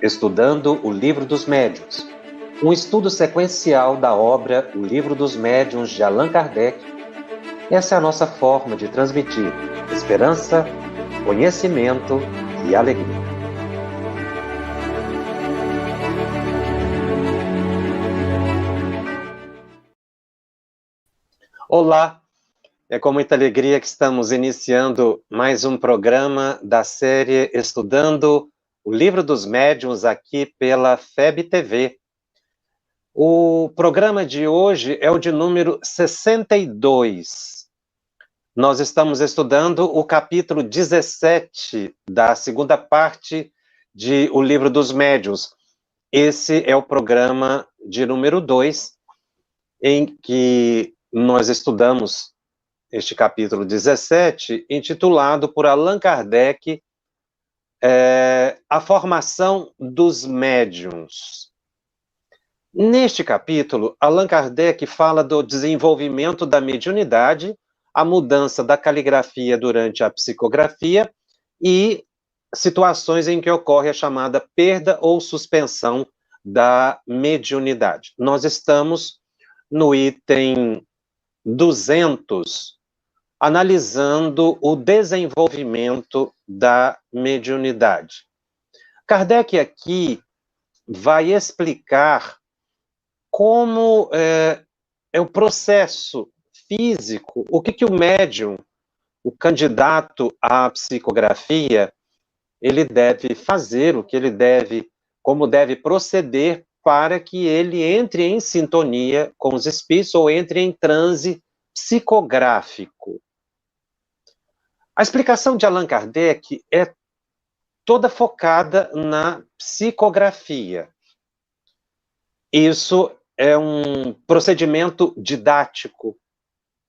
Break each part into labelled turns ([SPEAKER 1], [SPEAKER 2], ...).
[SPEAKER 1] Estudando o Livro dos Médiuns, um estudo sequencial da obra O Livro dos Médiuns de Allan Kardec. Essa é a nossa forma de transmitir esperança, conhecimento e alegria. Olá, é com muita alegria que estamos iniciando mais um programa da série Estudando o Livro dos Médiuns aqui pela FEB TV. O programa de hoje é o de número 62. Nós estamos estudando o capítulo 17 da segunda parte de O Livro dos Médiuns. Esse é o programa de número 2, em que nós estudamos este capítulo 17, intitulado por Allan Kardec, A Formação dos Médiuns. Neste capítulo, Allan Kardec fala do desenvolvimento da mediunidade, a mudança da caligrafia durante a psicografia e situações em que ocorre a chamada perda ou suspensão da mediunidade. Nós estamos no item 200, analisando o desenvolvimento da mediunidade. Kardec aqui vai explicar como é o processo físico, o que o médium, o candidato à psicografia, ele deve fazer, como deve proceder para que ele entre em sintonia com os espíritos ou entre em transe psicográfico. A explicação de Allan Kardec é toda focada na psicografia. Isso é um procedimento didático,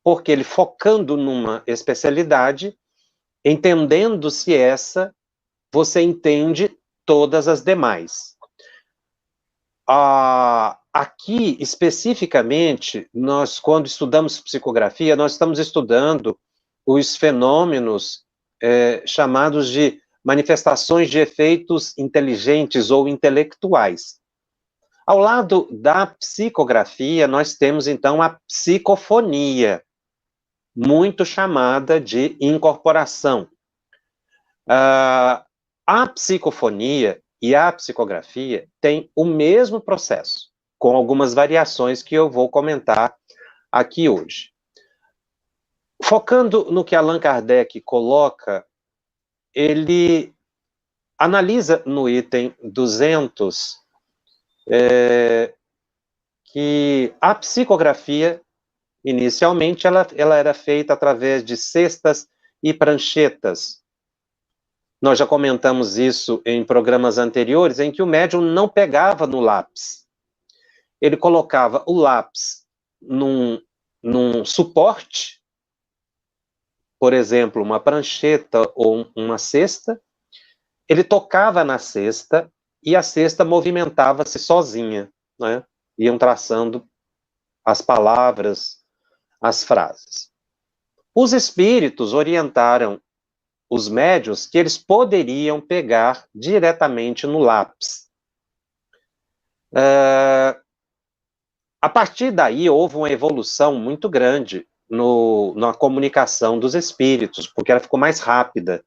[SPEAKER 1] porque ele focando numa especialidade, entendendo-se essa, você entende todas as demais. Aqui, especificamente, nós, quando estudamos psicografia, nós estamos estudando os fenômenos chamados de manifestações de efeitos inteligentes ou intelectuais. Ao lado da psicografia, nós temos, então, a psicofonia, muito chamada de incorporação. A psicofonia e a psicografia têm o mesmo processo, com algumas variações que eu vou comentar aqui hoje. Focando no que Allan Kardec coloca, ele analisa no item 200 que a psicografia, inicialmente, ela era feita através de cestas e pranchetas. Nós já comentamos isso em programas anteriores, em que o médium não pegava no lápis. Ele colocava o lápis num suporte, por exemplo, uma prancheta ou uma cesta, ele tocava na cesta e a cesta movimentava-se sozinha, né? Iam traçando as palavras, as frases. Os espíritos orientaram os médiuns que eles poderiam pegar diretamente no lápis. A partir daí, houve uma evolução muito grande na comunicação dos espíritos, porque ela ficou mais rápida.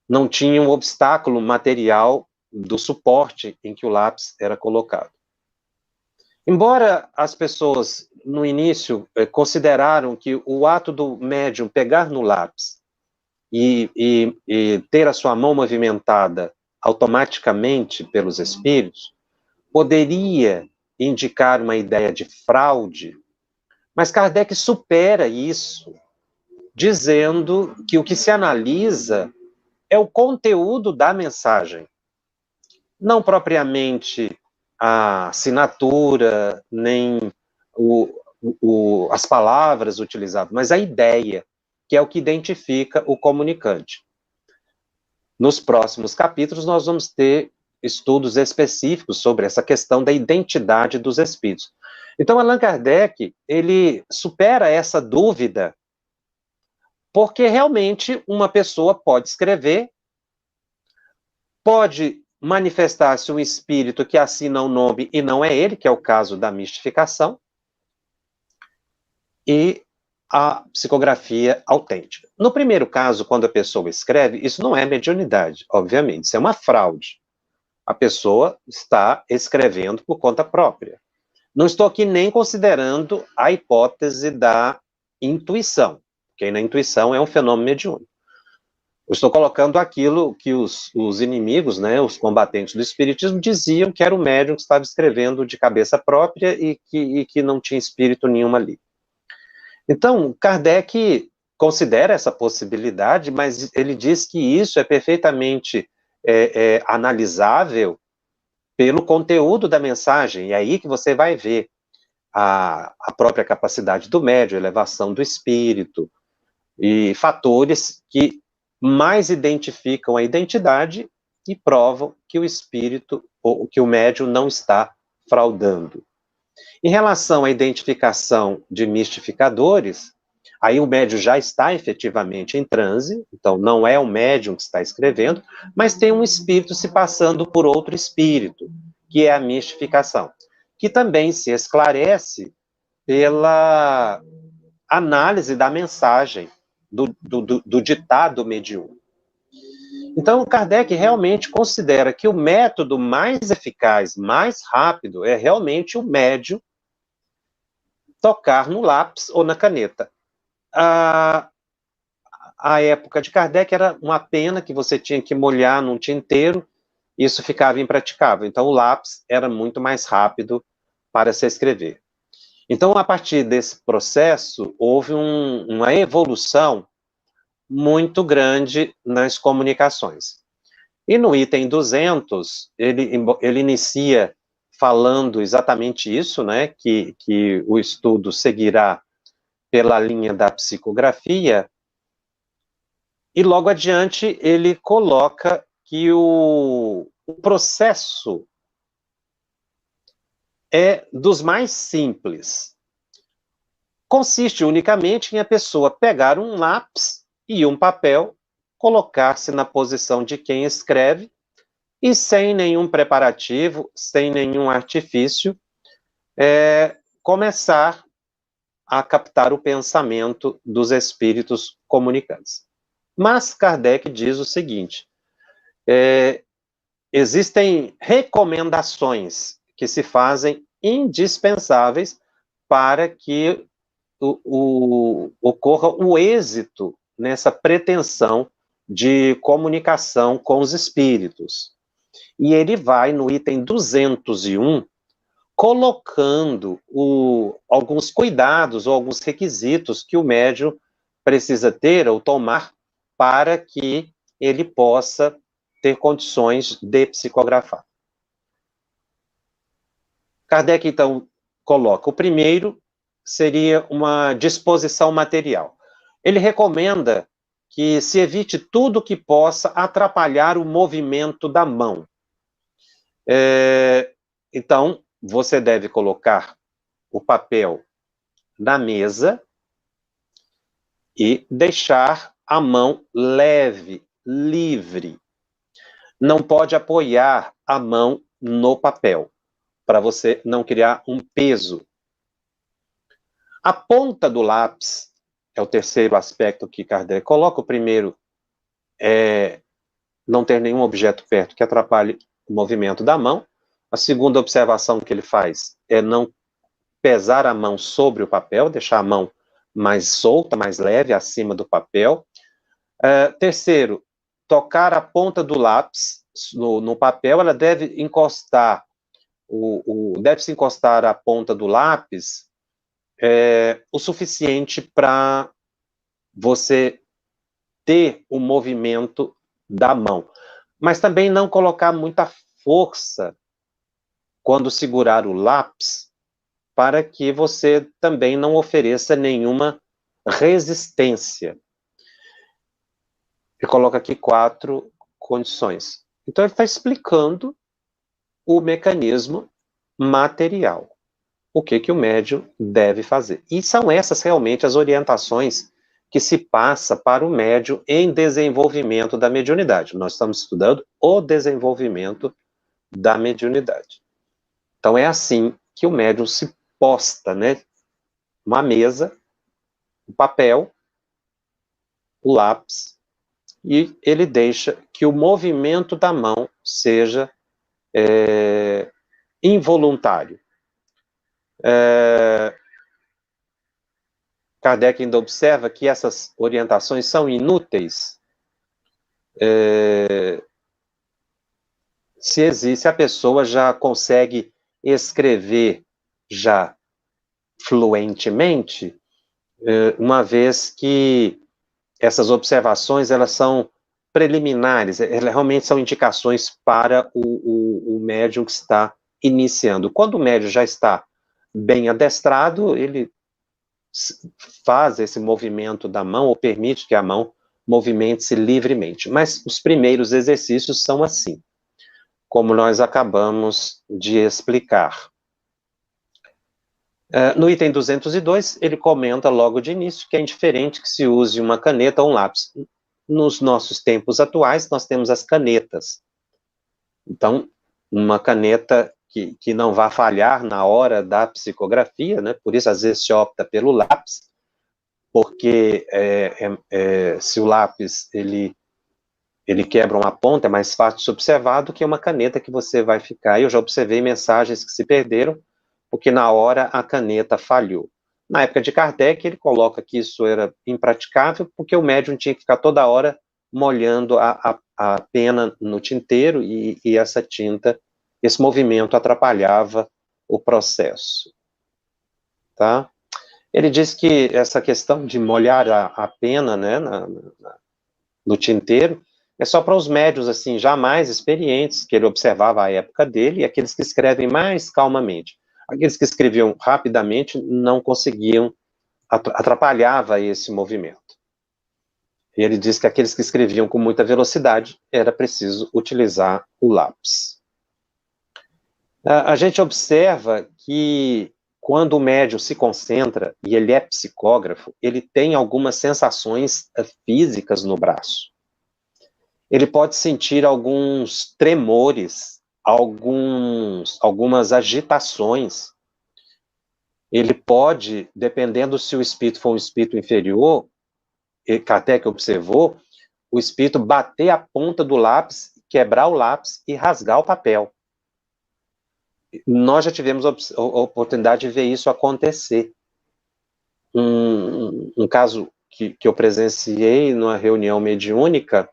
[SPEAKER 1] Não tinha um obstáculo material do suporte em que o lápis era colocado. Embora as pessoas, no início, consideraram que o ato do médium pegar no lápis e ter a sua mão movimentada automaticamente pelos espíritos, poderia indicar uma ideia de fraude, mas Kardec supera isso, dizendo que o que se analisa é o conteúdo da mensagem, não propriamente a assinatura, nem as palavras utilizadas, mas a ideia, que é o que identifica o comunicante. Nos próximos capítulos, nós vamos ter estudos específicos sobre essa questão da identidade dos espíritos. Então, Allan Kardec, ele supera essa dúvida, porque realmente uma pessoa pode escrever, pode manifestar-se um espírito que assina o nome e não é ele, que é o caso da mistificação, e a psicografia autêntica. No primeiro caso, quando a pessoa escreve, isso não é mediunidade, obviamente, isso é uma fraude. A pessoa está escrevendo por conta própria. Não estou aqui nem considerando a hipótese da intuição, porque na intuição é um fenômeno mediúnico. Eu estou colocando aquilo que os inimigos, né, os combatentes do espiritismo, diziam que era o médium que estava escrevendo de cabeça própria e que não tinha espírito nenhum ali. Então, Kardec considera essa possibilidade, mas ele diz que isso é perfeitamente analisável pelo conteúdo da mensagem, e é aí que você vai ver a própria capacidade do médium, a elevação do espírito, e fatores que mais identificam a identidade e provam que o espírito, ou que o médium não está fraudando. Em relação à identificação de mistificadores, aí o médium já está efetivamente em transe, então não é o médium que está escrevendo, mas tem um espírito se passando por outro espírito, que é a mistificação, que também se esclarece pela análise da mensagem, do ditado mediúnico. Então, Kardec realmente considera que o método mais eficaz, mais rápido, é realmente o médium tocar no lápis ou na caneta. A época de Kardec era uma pena que você tinha que molhar num tinteiro, isso ficava impraticável. Então, o lápis era muito mais rápido para se escrever. Então, a partir desse processo, houve uma evolução muito grande nas comunicações. E no item 200, ele inicia falando exatamente isso, né, que o estudo seguirá pela linha da psicografia, e logo adiante ele coloca que o processo é dos mais simples. Consiste unicamente em a pessoa pegar um lápis e um papel, colocar-se na posição de quem escreve e sem nenhum preparativo, sem nenhum artifício, começar a captar o pensamento dos espíritos comunicantes. Mas Kardec diz o seguinte, existem recomendações que se fazem indispensáveis para que ocorra o êxito nessa pretensão de comunicação com os espíritos. E ele vai no item 201, colocando alguns cuidados ou alguns requisitos que o médium precisa ter ou tomar para que ele possa ter condições de psicografar. Kardec, então, coloca: o primeiro seria uma disposição material. Ele recomenda que se evite tudo que possa atrapalhar o movimento da mão. Então, você deve colocar o papel na mesa e deixar a mão leve, livre. Não pode apoiar a mão no papel, para você não criar um peso. A ponta do lápis é o terceiro aspecto que Kardec coloca. O primeiro é não ter nenhum objeto perto que atrapalhe o movimento da mão. A segunda observação que ele faz é não pesar a mão sobre o papel, deixar a mão mais solta, mais leve, acima do papel. Terceiro, tocar a ponta do lápis no papel, ela deve encostar, deve-se encostar a ponta do lápis o suficiente para você ter o movimento da mão. Mas também não colocar muita força quando segurar o lápis, para que você também não ofereça nenhuma resistência. Ele coloca aqui 4 condições. Então, ele está explicando o mecanismo material. O que o médium deve fazer. E são essas realmente as orientações que se passa para o médium em desenvolvimento da mediunidade. Nós estamos estudando o desenvolvimento da mediunidade. Então é assim que o médium se posta, né? Uma mesa, o papel, o lápis, e ele deixa que o movimento da mão seja involuntário. Kardec ainda observa que essas orientações são inúteis se a pessoa já consegue escrever já fluentemente, uma vez que essas observações elas são preliminares, elas realmente são indicações para o médium que está iniciando. Quando o médium já está bem adestrado, ele faz esse movimento da mão, ou permite que a mão movimente-se livremente. Mas os primeiros exercícios são assim, como nós acabamos de explicar. No item 202, ele comenta logo de início que é indiferente que se use uma caneta ou um lápis. Nos nossos tempos atuais, nós temos as canetas. Então, uma caneta que não vai falhar na hora da psicografia, né? Por isso, às vezes, se opta pelo lápis, porque se o lápis ele quebra uma ponta, é mais fácil de ser observado do que uma caneta que você vai ficar. Eu já observei mensagens que se perderam, porque na hora a caneta falhou. Na época de Kardec, ele coloca que isso era impraticável, porque o médium tinha que ficar toda hora molhando a pena no tinteiro, e essa tinta, esse movimento atrapalhava o processo. Tá? Ele diz que essa questão de molhar a pena, né, no tinteiro, é só para os médios, assim, já mais experientes, que ele observava a época dele, e aqueles que escrevem mais calmamente. Aqueles que escreviam rapidamente não conseguiam, atrapalhava esse movimento. E ele diz que aqueles que escreviam com muita velocidade, era preciso utilizar o lápis. A gente observa que quando o médium se concentra, e ele é psicógrafo, ele tem algumas sensações físicas no braço. Ele pode sentir alguns tremores, algumas agitações. Ele pode, dependendo se o espírito for um espírito inferior, Kardec observou, o espírito bater a ponta do lápis, quebrar o lápis e rasgar o papel. Nós já tivemos a oportunidade de ver isso acontecer. Um caso que eu presenciei numa reunião mediúnica,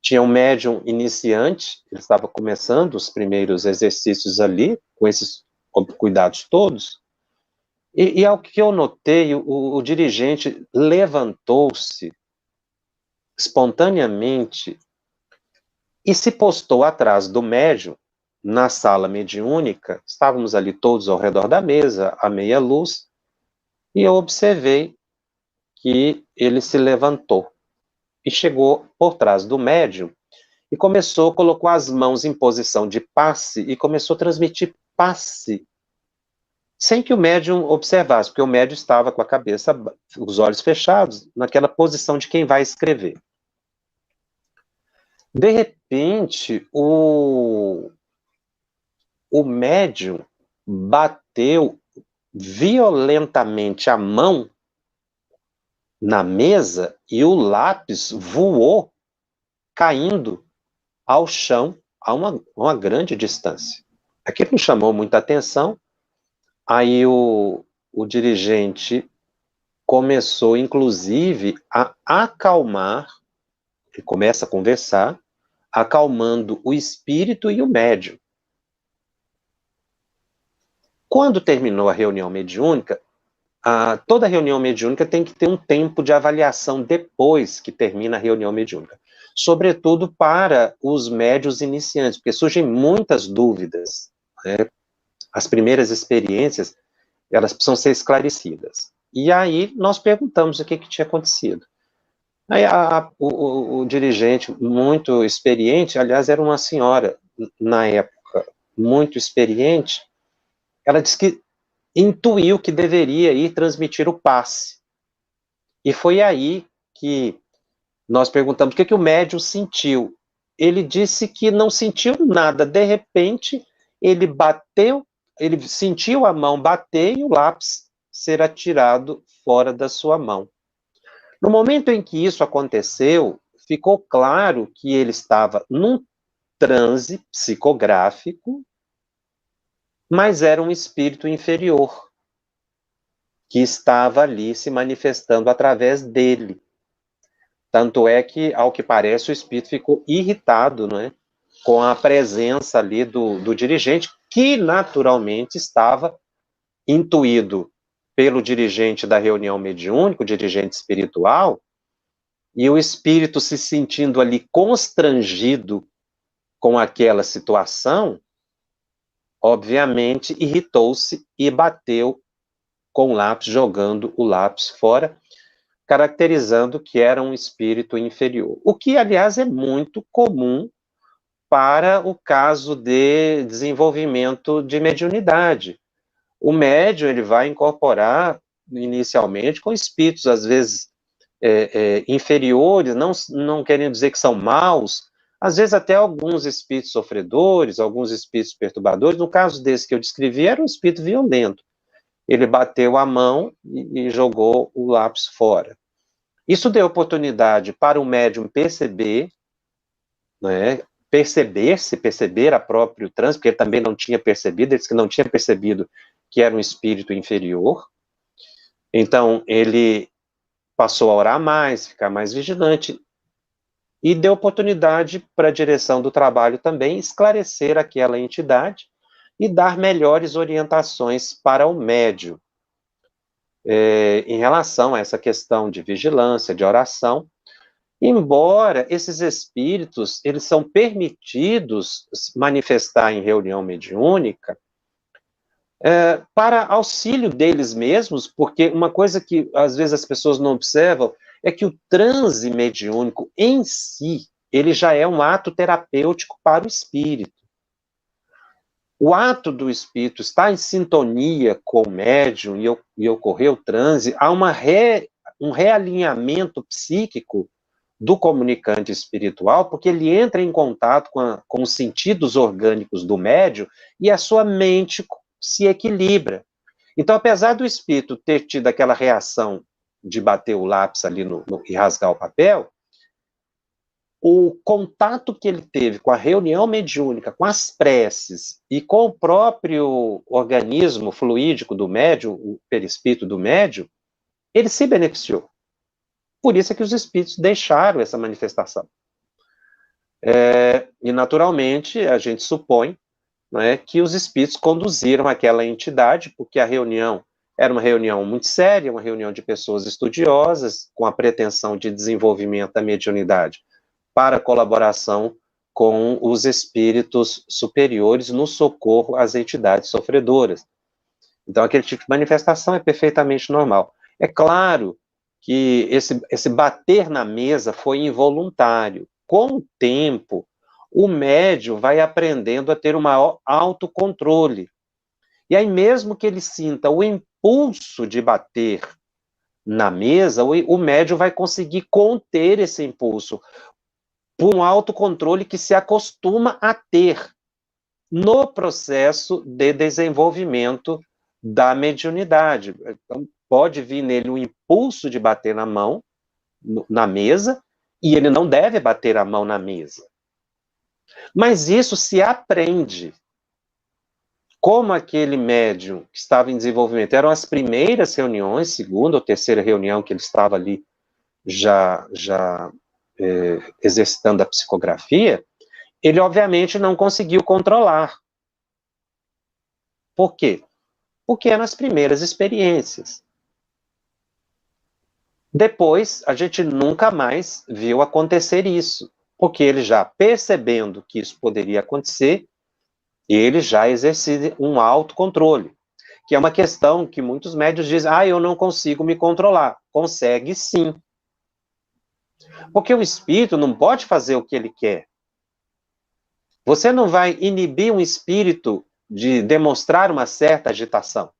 [SPEAKER 1] tinha um médium iniciante, ele estava começando os primeiros exercícios ali, com esses cuidados todos, e ao que eu notei, o dirigente levantou-se espontaneamente e se postou atrás do médium, na sala mediúnica. Estávamos ali todos ao redor da mesa, à meia luz, e eu observei que ele se levantou e chegou por trás do médium e colocou as mãos em posição de passe e começou a transmitir passe, sem que o médium observasse, porque o médium estava com a cabeça, os olhos fechados, naquela posição de quem vai escrever. De repente, o médium bateu violentamente a mão na mesa e o lápis voou, caindo ao chão a uma grande distância. Aquilo me chamou muita atenção. Aí o dirigente começou, inclusive, a acalmar, ele começa a conversar, acalmando o espírito e o médium. Quando terminou a reunião mediúnica, toda reunião mediúnica tem que ter um tempo de avaliação depois que termina a reunião mediúnica. Sobretudo para os médiuns iniciantes, porque surgem muitas dúvidas, né? As primeiras experiências, elas precisam ser esclarecidas. E aí nós perguntamos o que tinha acontecido. Aí o dirigente, muito experiente, aliás, era uma senhora, na época, muito experiente, ela disse que intuiu que deveria ir transmitir o passe. E foi aí que nós perguntamos o que o médium sentiu. Ele disse que não sentiu nada. De repente, ele bateu, ele sentiu a mão bater e o lápis ser atirado fora da sua mão. No momento em que isso aconteceu, ficou claro que ele estava num transe psicográfico, mas era um espírito inferior que estava ali se manifestando através dele. Tanto é que, ao que parece, o espírito ficou irritado, não é, com a presença ali do dirigente, que naturalmente estava intuído pelo dirigente da reunião mediúnica, o dirigente espiritual, e o espírito se sentindo ali constrangido com aquela situação, obviamente irritou-se e bateu com o lápis, jogando o lápis fora, caracterizando que era um espírito inferior. O que, aliás, é muito comum para o caso de desenvolvimento de mediunidade. O médium ele vai incorporar inicialmente com espíritos, às vezes, inferiores, não querendo dizer que são maus, às vezes até alguns espíritos sofredores, alguns espíritos perturbadores. No caso desse que eu descrevi, era um espírito violento. Ele bateu a mão e jogou o lápis fora. Isso deu oportunidade para o médium perceber, né, perceber a próprio transe, porque ele também não tinha percebido, ele disse que não tinha percebido que era um espírito inferior. Então, ele passou a orar mais, ficar mais vigilante, e deu oportunidade para a direção do trabalho também esclarecer aquela entidade e dar melhores orientações para o médium em relação a essa questão de vigilância, de oração, embora esses espíritos, eles são permitidos manifestar em reunião mediúnica para auxílio deles mesmos, porque uma coisa que às vezes as pessoas não observam é que o transe mediúnico em si, ele já é um ato terapêutico para o espírito. O ato do espírito estar em sintonia com o médium e ocorrer o transe, há um realinhamento psíquico do comunicante espiritual, porque ele entra em contato com os sentidos orgânicos do médium e a sua mente se equilibra. Então, apesar do espírito ter tido aquela reação de bater o lápis ali e rasgar o papel, o contato que ele teve com a reunião mediúnica, com as preces e com o próprio organismo fluídico do médium, o perispírito do médium, ele se beneficiou. Por isso é que os espíritos deixaram essa manifestação. E, naturalmente, a gente supõe, né, que os espíritos conduziram aquela entidade, porque a reunião era uma reunião muito séria, uma reunião de pessoas estudiosas, com a pretensão de desenvolvimento da mediunidade, para colaboração com os espíritos superiores no socorro às entidades sofredoras. Então, aquele tipo de manifestação é perfeitamente normal. É claro que esse bater na mesa foi involuntário. Com o tempo, o médium vai aprendendo a ter um maior autocontrole. E aí, mesmo que ele sinta o impulso de bater na mesa, o médium vai conseguir conter esse impulso por um autocontrole que se acostuma a ter no processo de desenvolvimento da mediunidade. Então, pode vir nele o impulso de bater na mão, na mesa, e ele não deve bater a mão na mesa. Mas isso se aprende. Como aquele médium que estava em desenvolvimento, eram as primeiras reuniões, segunda ou terceira reunião que ele estava ali já exercitando a psicografia, ele obviamente não conseguiu controlar. Por quê? Porque eram as primeiras experiências. Depois, a gente nunca mais viu acontecer isso, porque ele já percebendo que isso poderia acontecer, ele já exerce um autocontrole, que é uma questão que muitos médios dizem, eu não consigo me controlar. Consegue sim. Porque o espírito não pode fazer o que ele quer. Você não vai inibir um espírito de demonstrar uma certa agitação.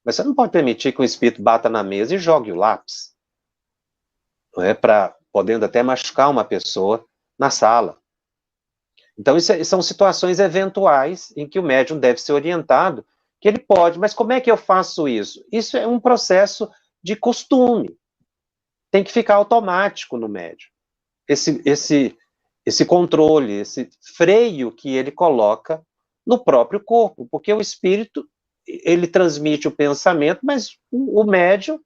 [SPEAKER 1] Mas você não pode permitir que o espírito bata na mesa e jogue o lápis. não é? Podendo até machucar uma pessoa na sala. Então, são situações eventuais em que o médium deve ser orientado, que ele pode, mas como é que eu faço isso? Isso é um processo de costume, tem que ficar automático no médium. Esse controle, esse freio que ele coloca no próprio corpo, porque o espírito, ele transmite o pensamento, mas o médium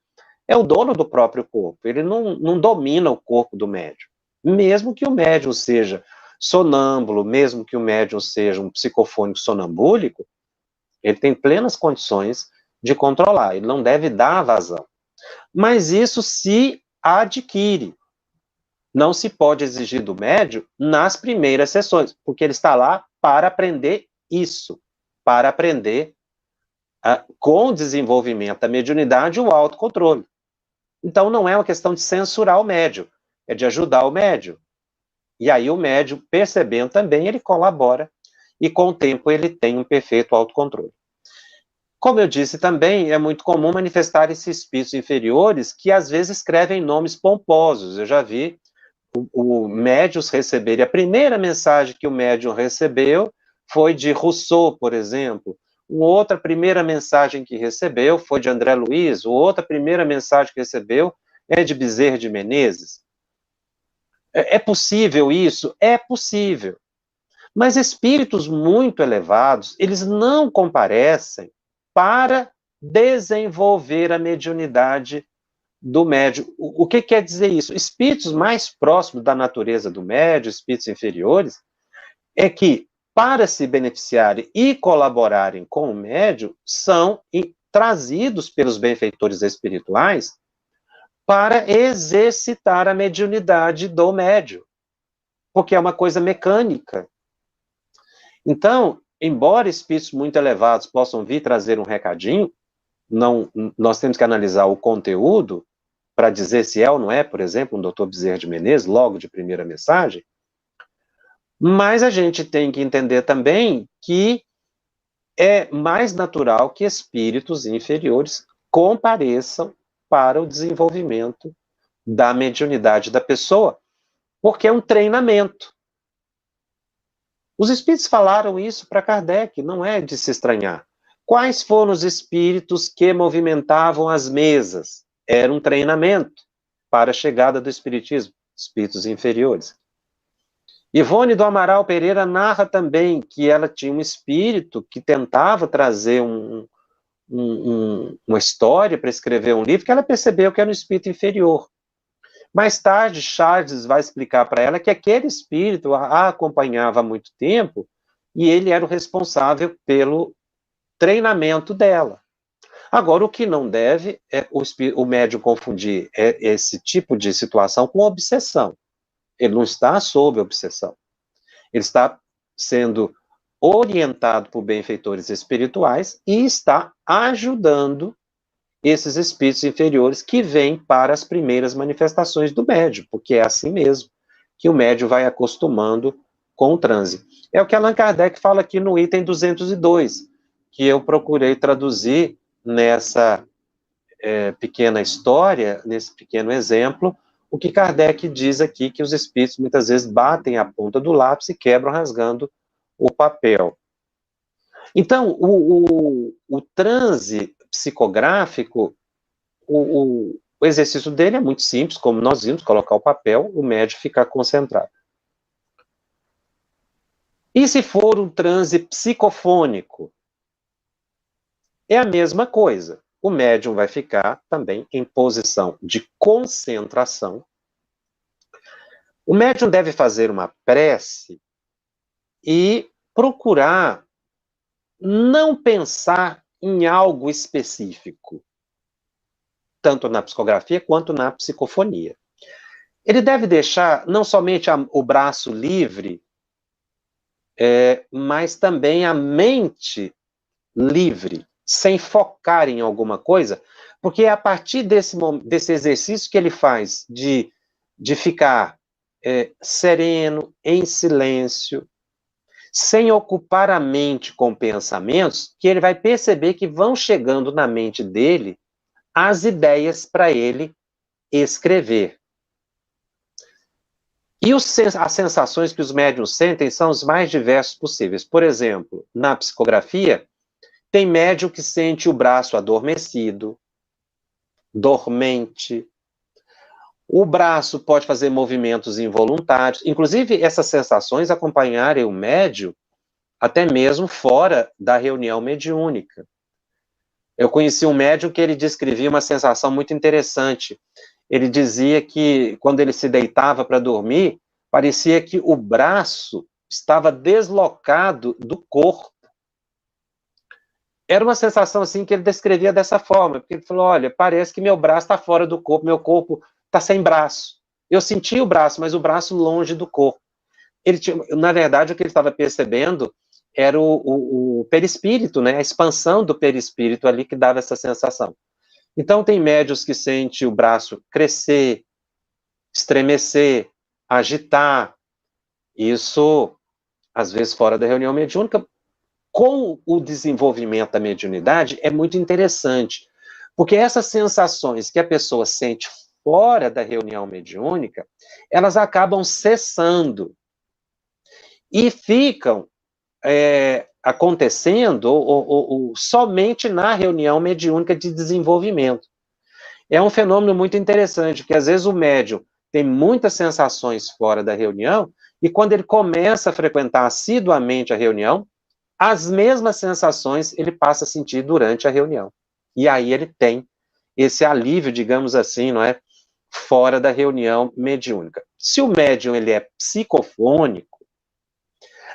[SPEAKER 1] é o dono do próprio corpo, ele não domina o corpo do médium. Mesmo que o médium seja sonâmbulo, mesmo que o médium seja um psicofônico sonambúlico, ele tem plenas condições de controlar, ele não deve dar vazão. Mas isso se adquire. Não se pode exigir do médium nas primeiras sessões, porque ele está lá para aprender isso, para aprender com o desenvolvimento da mediunidade o autocontrole. Então não é uma questão de censurar o médium, é de ajudar o médium. E aí o médium, percebendo também, ele colabora e com o tempo ele tem um perfeito autocontrole. Como eu disse também, é muito comum manifestar esses espíritos inferiores que às vezes escrevem nomes pomposos. Eu já vi o médium receber, e a primeira mensagem que o médium recebeu foi de Rousseau, por exemplo. Uma outra primeira mensagem que recebeu foi de André Luiz, outra primeira mensagem que recebeu é de Bezerra de Menezes. É possível isso? É possível. Mas espíritos muito elevados, eles não comparecem para desenvolver a mediunidade do médium. O que quer dizer isso? Espíritos mais próximos da natureza do médium, espíritos inferiores, é que, para se beneficiarem e colaborarem com o médium, são trazidos pelos benfeitores espirituais para exercitar a mediunidade do médium, porque é uma coisa mecânica. Então, embora espíritos muito elevados possam vir trazer um recadinho, nós temos que analisar o conteúdo para dizer se é ou não é, por exemplo, um doutor Bezerra de Menezes, logo de primeira mensagem, mas a gente tem que entender também que é mais natural que espíritos inferiores compareçam para o desenvolvimento da mediunidade da pessoa, porque é um treinamento. Os espíritos falaram isso para Kardec, não é de se estranhar. Quais foram os espíritos que movimentavam as mesas? Era um treinamento para a chegada do espiritismo, espíritos inferiores. Ivone do Amaral Pereira narra também que ela tinha um espírito que tentava trazer uma história para escrever um livro, que ela percebeu que era um espírito inferior. Mais tarde, Charles vai explicar para ela que aquele espírito a acompanhava há muito tempo e ele era o responsável pelo treinamento dela. Agora, o que não deve é o médium confundir esse tipo de situação com obsessão. Ele não está sob obsessão. Ele está sendo orientado por benfeitores espirituais e está ajudando esses espíritos inferiores que vêm para as primeiras manifestações do médium, porque é assim mesmo que o médium vai acostumando com o transe. É o que Allan Kardec fala aqui no item 202, que eu procurei traduzir nessa pequena história, nesse pequeno exemplo, o que Kardec diz aqui, que os espíritos muitas vezes batem a ponta do lápis e quebram rasgando o papel. Então, o transe psicográfico, o exercício dele é muito simples, como nós vimos, colocar o papel, o médium ficar concentrado. E se for um transe psicofônico? É a mesma coisa. O médium vai ficar também em posição de concentração. O médium deve fazer uma prece e procurar não pensar em algo específico, tanto na psicografia quanto na psicofonia. Ele deve deixar não somente o braço livre, mas também a mente livre, sem focar em alguma coisa, porque é a partir desse exercício que ele faz de ficar sereno, em silêncio, sem ocupar a mente com pensamentos, que ele vai perceber que vão chegando na mente dele as ideias para ele escrever. E as sensações que os médiuns sentem são os mais diversos possíveis. Por exemplo, na psicografia, tem médium que sente o braço adormecido, dormente. O braço pode fazer movimentos involuntários. Inclusive, essas sensações acompanharem o médium até mesmo fora da reunião mediúnica. Eu conheci um médium que ele descrevia uma sensação muito interessante. Ele dizia que quando ele se deitava para dormir, parecia que o braço estava deslocado do corpo. Era uma sensação assim que ele descrevia dessa forma, porque ele falou, olha, parece que meu braço está fora do corpo, meu corpo está sem braço. Eu senti o braço, mas o braço longe do corpo. Na verdade, o que ele estava percebendo era o perispírito, né? A expansão do perispírito ali que dava essa sensação. Então, tem médios que sentem o braço crescer, estremecer, agitar. Isso, às vezes, fora da reunião mediúnica. Com o desenvolvimento da mediunidade, é muito interessante, porque essas sensações que a pessoa sente fora da reunião mediúnica, elas acabam cessando e ficam acontecendo somente na reunião mediúnica de desenvolvimento. É um fenômeno muito interessante, porque às vezes o médium tem muitas sensações fora da reunião, e quando ele começa a frequentar assiduamente a reunião, as mesmas sensações ele passa a sentir durante a reunião. E aí ele tem esse alívio, digamos assim, não é? Fora da reunião mediúnica. Se o médium ele é psicofônico,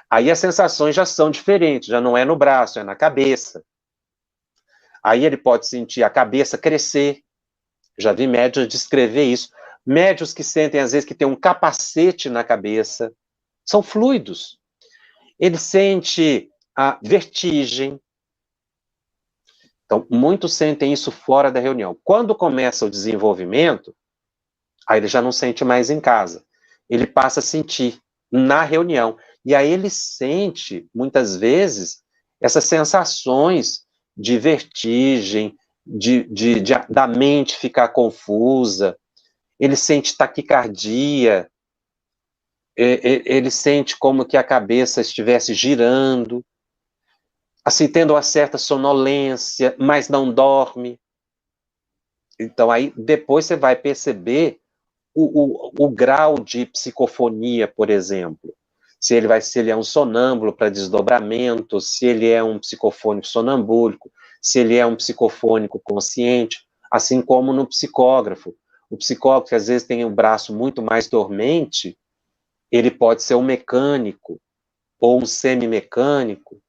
[SPEAKER 1] aí as sensações já são diferentes, já não é no braço, é na cabeça. Aí ele pode sentir a cabeça crescer. Já vi médios descrever isso. Médios que sentem, às vezes, que tem um capacete na cabeça. São fluidos. Ele sente a vertigem. Então, muitos sentem isso fora da reunião. Quando começa o desenvolvimento, aí ele já não sente mais em casa. Ele passa a sentir na reunião. E aí ele sente, muitas vezes, essas sensações de vertigem, da mente ficar confusa. Ele sente taquicardia. Ele sente como que a cabeça estivesse girando, assim, tendo uma certa sonolência, mas não dorme. Então, aí, depois você vai perceber o grau de psicofonia, por exemplo. Se ele é um sonâmbulo para desdobramento, se ele é um psicofônico sonambúlico, se ele é um psicofônico consciente, assim como no psicógrafo. O psicógrafo, que às vezes tem um braço muito mais dormente, ele pode ser um mecânico, ou um semimecânico,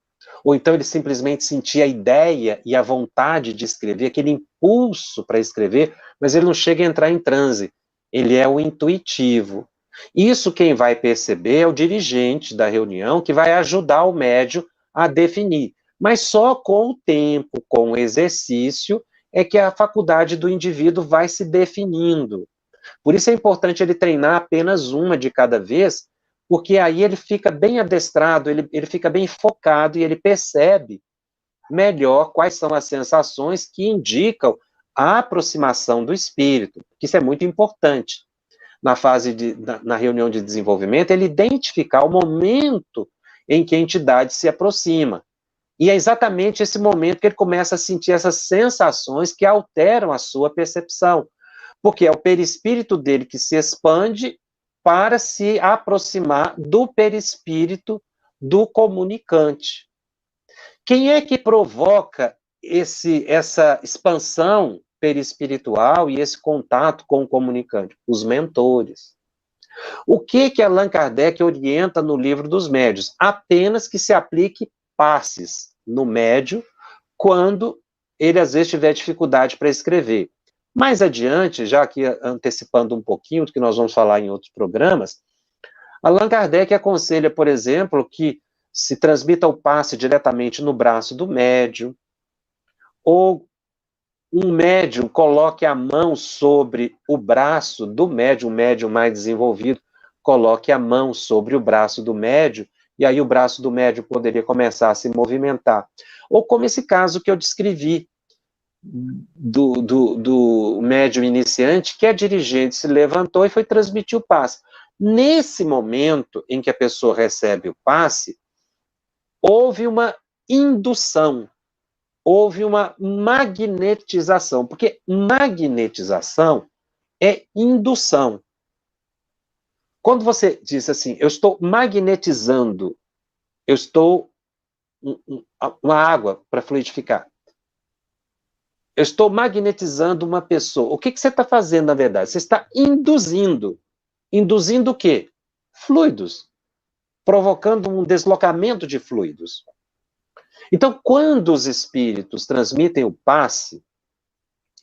[SPEAKER 1] ou então ele simplesmente sentia a ideia e a vontade de escrever, aquele impulso para escrever, mas ele não chega a entrar em transe. Ele é o intuitivo. Isso quem vai perceber é o dirigente da reunião, que vai ajudar o médium a definir. Mas só com o tempo, com o exercício, é que a faculdade do indivíduo vai se definindo. Por isso é importante ele treinar apenas uma de cada vez, porque aí ele fica bem adestrado, ele fica bem focado e ele percebe melhor quais são as sensações que indicam a aproximação do espírito. Isso é muito importante. Na reunião de desenvolvimento, ele identificar o momento em que a entidade se aproxima. E é exatamente esse momento que ele começa a sentir essas sensações que alteram a sua percepção. Porque é o perispírito dele que se expande para se aproximar do perispírito do comunicante. Quem é que provoca essa expansão perispiritual e esse contato com o comunicante? Os mentores. O que Allan Kardec orienta no Livro dos Médiuns? Apenas que se aplique passes no médium quando ele, às vezes, tiver dificuldade para escrever. Mais adiante, já que antecipando um pouquinho do que nós vamos falar em outros programas, Allan Kardec aconselha, por exemplo, que se transmita o passe diretamente no braço do médium, ou um médium coloque a mão sobre o braço do médium, um médium mais desenvolvido, coloque a mão sobre o braço do médium, e aí o braço do médium poderia começar a se movimentar. Ou como esse caso que eu descrevi, do médium iniciante, que a dirigente se levantou e foi transmitir o passe. Nesse momento em que a pessoa recebe o passe, houve uma indução, houve uma magnetização, porque magnetização é indução. Quando você diz assim, eu estou magnetizando, eu estou uma água para fluidificar, eu estou magnetizando uma pessoa. O que você está fazendo, na verdade? Você está induzindo. Induzindo o quê? Fluidos. Provocando um deslocamento de fluidos. Então, quando os espíritos transmitem o passe,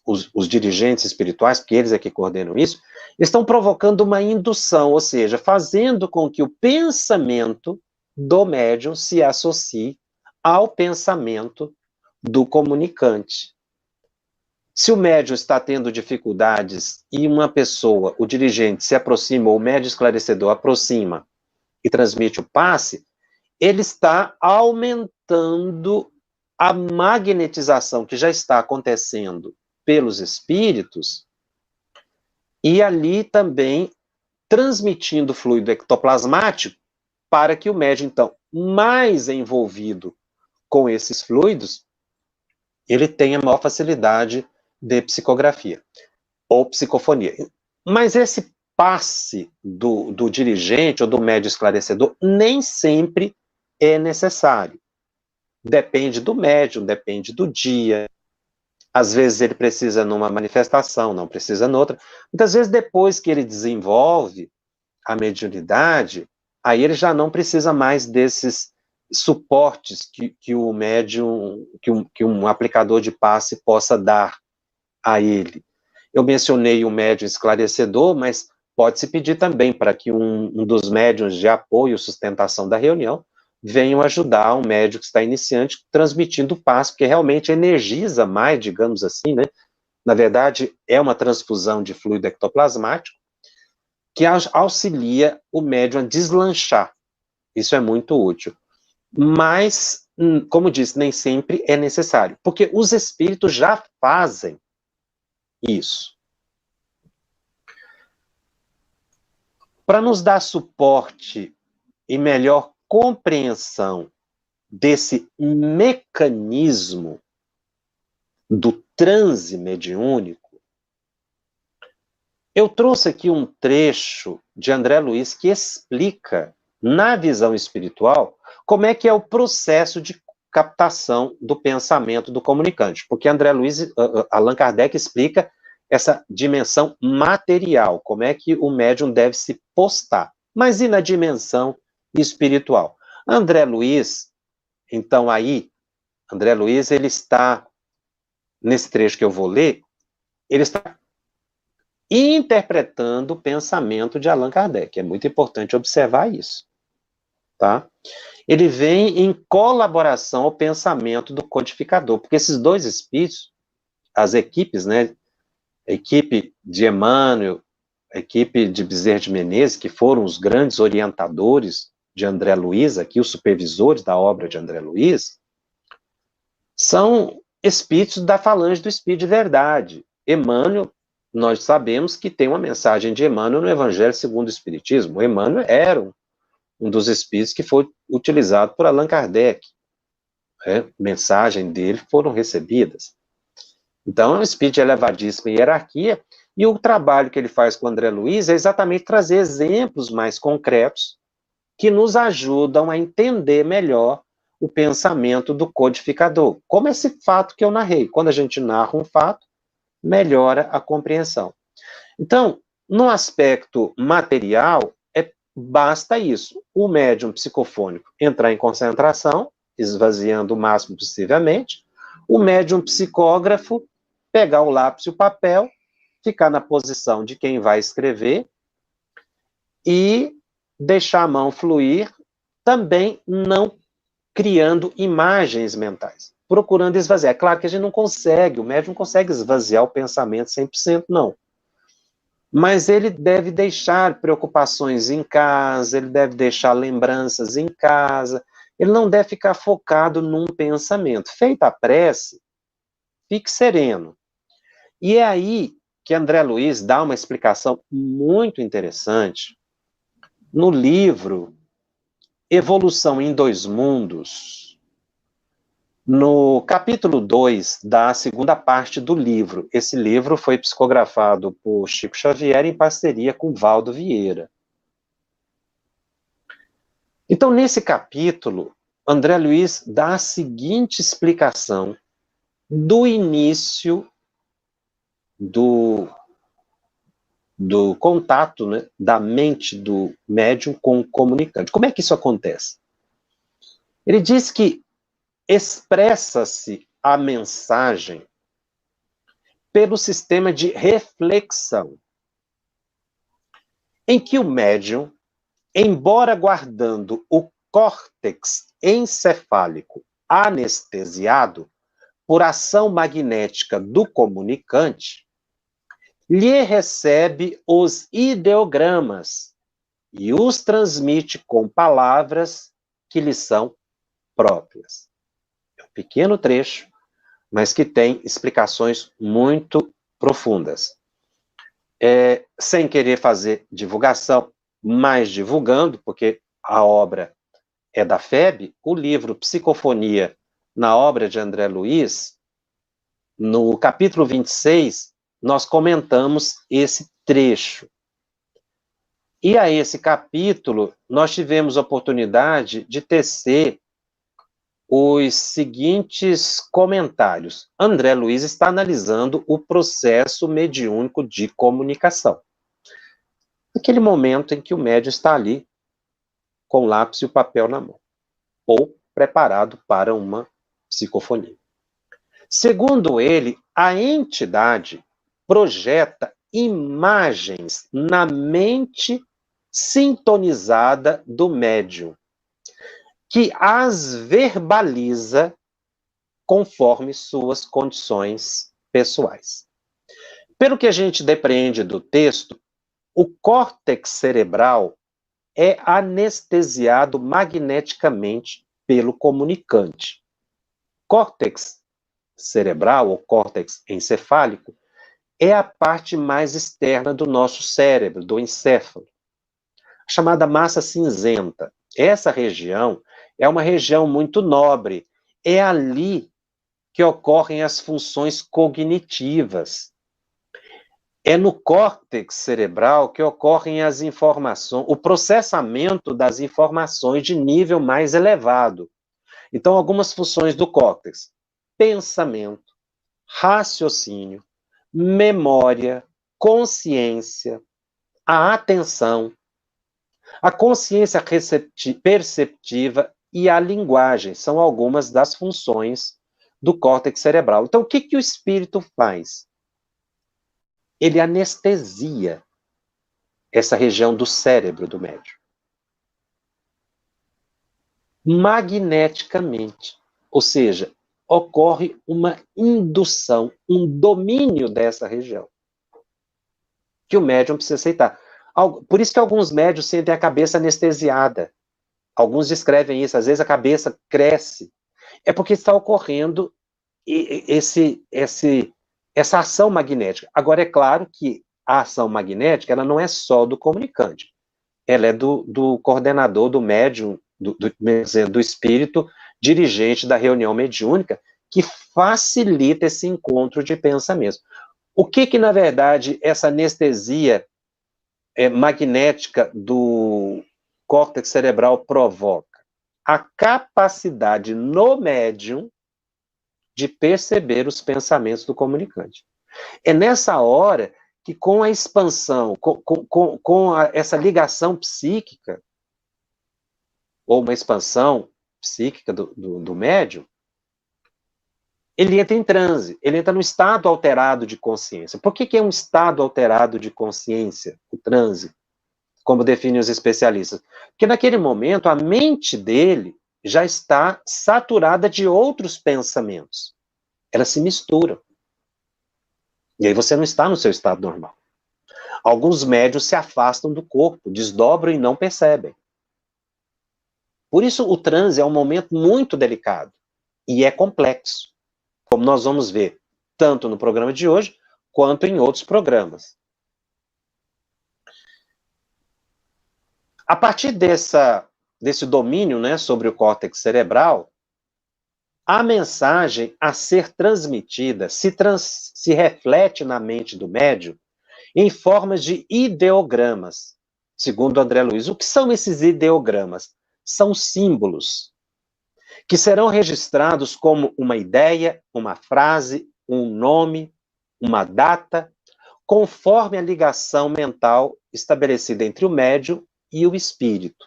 [SPEAKER 1] os dirigentes espirituais, porque eles é que coordenam isso, estão provocando uma indução, ou seja, fazendo com que o pensamento do médium se associe ao pensamento do comunicante. Se o médium está tendo dificuldades e uma pessoa, o dirigente, se aproxima, ou o médium esclarecedor aproxima e transmite o passe, ele está aumentando a magnetização que já está acontecendo pelos espíritos e ali também transmitindo fluido ectoplasmático para que o médium, então, mais envolvido com esses fluidos, ele tenha maior facilidade de psicografia ou psicofonia. Mas esse passe do dirigente ou do médium esclarecedor nem sempre é necessário. Depende do médium, depende do dia. Às vezes ele precisa numa manifestação, não precisa noutra. Muitas vezes depois que ele desenvolve a mediunidade, aí ele já não precisa mais desses suportes que o médium, que um aplicador de passe possa dar a ele. Eu mencionei o médium esclarecedor, mas pode-se pedir também para que um dos médiuns de apoio e sustentação da reunião venham ajudar um médium que está iniciante, transmitindo o passe, porque realmente energiza mais, digamos assim, né? Na verdade, é uma transfusão de fluido ectoplasmático que auxilia o médium a deslanchar. Isso é muito útil. Mas, como disse, nem sempre é necessário, porque os espíritos já fazem isso. Para nos dar suporte e melhor compreensão desse mecanismo do transe mediúnico, eu trouxe aqui um trecho de André Luiz que explica, na visão espiritual, como é que é o processo de captação do pensamento do comunicante. Porque André Luiz, Allan Kardec explica essa dimensão material, como é que o médium deve se postar. Mas e na dimensão espiritual? André Luiz, então aí, André Luiz, ele está, nesse trecho que eu vou ler, ele está interpretando o pensamento de Allan Kardec. É muito importante observar isso, tá? Ele vem em colaboração ao pensamento do codificador, porque esses dois espíritos, as equipes, né, a equipe de Emmanuel, a equipe de Bezerra de Menezes, que foram os grandes orientadores de André Luiz, aqui os supervisores da obra de André Luiz, são espíritos da falange do Espírito de Verdade. Emmanuel, nós sabemos que tem uma mensagem de Emmanuel no Evangelho segundo o Espiritismo. O Emmanuel era um dos espíritos que foi utilizado por Allan Kardec. Mensagem dele foram recebidas. Então, é um espírito de elevadíssima hierarquia, e o trabalho que ele faz com o André Luiz é exatamente trazer exemplos mais concretos que nos ajudam a entender melhor o pensamento do codificador. Como esse fato que eu narrei. Quando a gente narra um fato, melhora a compreensão. Então, no aspecto material, basta isso. O médium psicofônico entrar em concentração, esvaziando o máximo possivelmente, o médium psicógrafo pegar o lápis e o papel, ficar na posição de quem vai escrever e deixar a mão fluir, também não criando imagens mentais, procurando esvaziar. É claro que a gente não consegue, o médium não consegue esvaziar o pensamento 100%, não. Mas ele deve deixar preocupações em casa, ele deve deixar lembranças em casa, ele não deve ficar focado num pensamento. Feita a prece, fique sereno. E é aí que André Luiz dá uma explicação muito interessante no livro Evolução em Dois Mundos, no capítulo 2 da segunda parte do livro. Esse livro foi psicografado por Chico Xavier em parceria com Valdo Vieira. Então, nesse capítulo, André Luiz dá a seguinte explicação do início do contato, né, da mente do médium com o comunicante. Como é que isso acontece? Ele diz que expressa-se a mensagem pelo sistema de reflexão, em que o médium, embora guardando o córtex encefálico anestesiado por ação magnética do comunicante, lhe recebe os ideogramas e os transmite com palavras que lhe são próprias. É um pequeno trecho, mas que tem explicações muito profundas. Sem querer fazer divulgação, mas divulgando, porque a obra é da FEB, o livro Psicofonia, na obra de André Luiz, no capítulo 26, nós comentamos esse trecho. E a esse capítulo, nós tivemos a oportunidade de tecer os seguintes comentários. André Luiz está analisando o processo mediúnico de comunicação. Aquele momento em que o médium está ali, com o lápis e o papel na mão, ou preparado para uma psicofonia. Segundo ele, a entidade projeta imagens na mente sintonizada do médium, que as verbaliza conforme suas condições pessoais. Pelo que a gente depreende do texto, o córtex cerebral é anestesiado magneticamente pelo comunicante. Córtex cerebral, ou córtex encefálico, é a parte mais externa do nosso cérebro, do encéfalo, chamada massa cinzenta. Essa região é uma região muito nobre. É ali que ocorrem as funções cognitivas. É no córtex cerebral que ocorrem as informações, o processamento das informações de nível mais elevado. Então, algumas funções do córtex: pensamento, raciocínio, memória, consciência, a atenção, a consciência perceptiva e a linguagem são algumas das funções do córtex cerebral. Então, o que o espírito faz? Ele anestesia essa região do cérebro do médium. Magneticamente. Ou seja, ocorre uma indução, um domínio dessa região, que o médium precisa aceitar. Por isso que alguns médiums sentem a cabeça anestesiada. Alguns descrevem isso, às vezes a cabeça cresce. É porque está ocorrendo essa ação magnética. Agora, é claro que a ação magnética ela não é só do comunicante. Ela é do coordenador, do médium, do espírito dirigente da reunião mediúnica, que facilita esse encontro de pensamentos. O que na verdade, essa anestesia magnética do córtex cerebral provoca? A capacidade no médium de perceber os pensamentos do comunicante. É nessa hora que, com a expansão, essa ligação psíquica, ou uma expansão psíquica do médium, ele entra em transe, ele entra no estado alterado de consciência. Por que é um estado alterado de consciência, o transe, como definem os especialistas? Porque naquele momento a mente dele já está saturada de outros pensamentos. Elas se misturam. E aí você não está no seu estado normal. Alguns médiuns se afastam do corpo, desdobram e não percebem. Por isso o transe é um momento muito delicado e é complexo, como nós vamos ver tanto no programa de hoje quanto em outros programas. A partir desse domínio, né, sobre o córtex cerebral, a mensagem a ser transmitida se reflete na mente do médium em formas de ideogramas, segundo André Luiz. O que são esses ideogramas? São símbolos que serão registrados como uma ideia, uma frase, um nome, uma data, conforme a ligação mental estabelecida entre o médium e o espírito.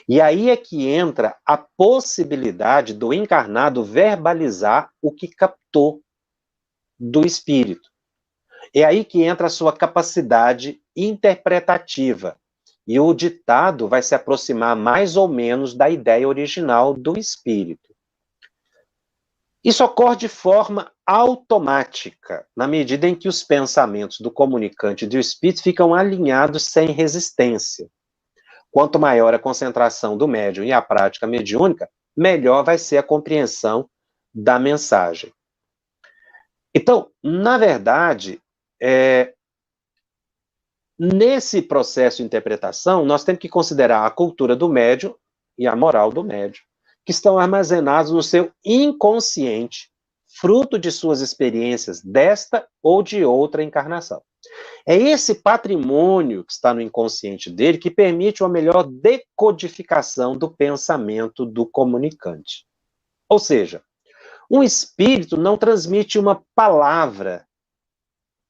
[SPEAKER 1] E aí é que entra a possibilidade do encarnado verbalizar o que captou do espírito. É aí que entra a sua capacidade interpretativa. E o ditado vai se aproximar mais ou menos da ideia original do espírito. Isso ocorre de forma automática, na medida em que os pensamentos do comunicante e do espírito ficam alinhados sem resistência. Quanto maior a concentração do médium e a prática mediúnica, melhor vai ser a compreensão da mensagem. Então, na verdade, nesse processo de interpretação, nós temos que considerar a cultura do médium e a moral do médium, que estão armazenados no seu inconsciente, fruto de suas experiências desta ou de outra encarnação. É esse patrimônio que está no inconsciente dele que permite uma melhor decodificação do pensamento do comunicante. Ou seja, um espírito não transmite uma palavra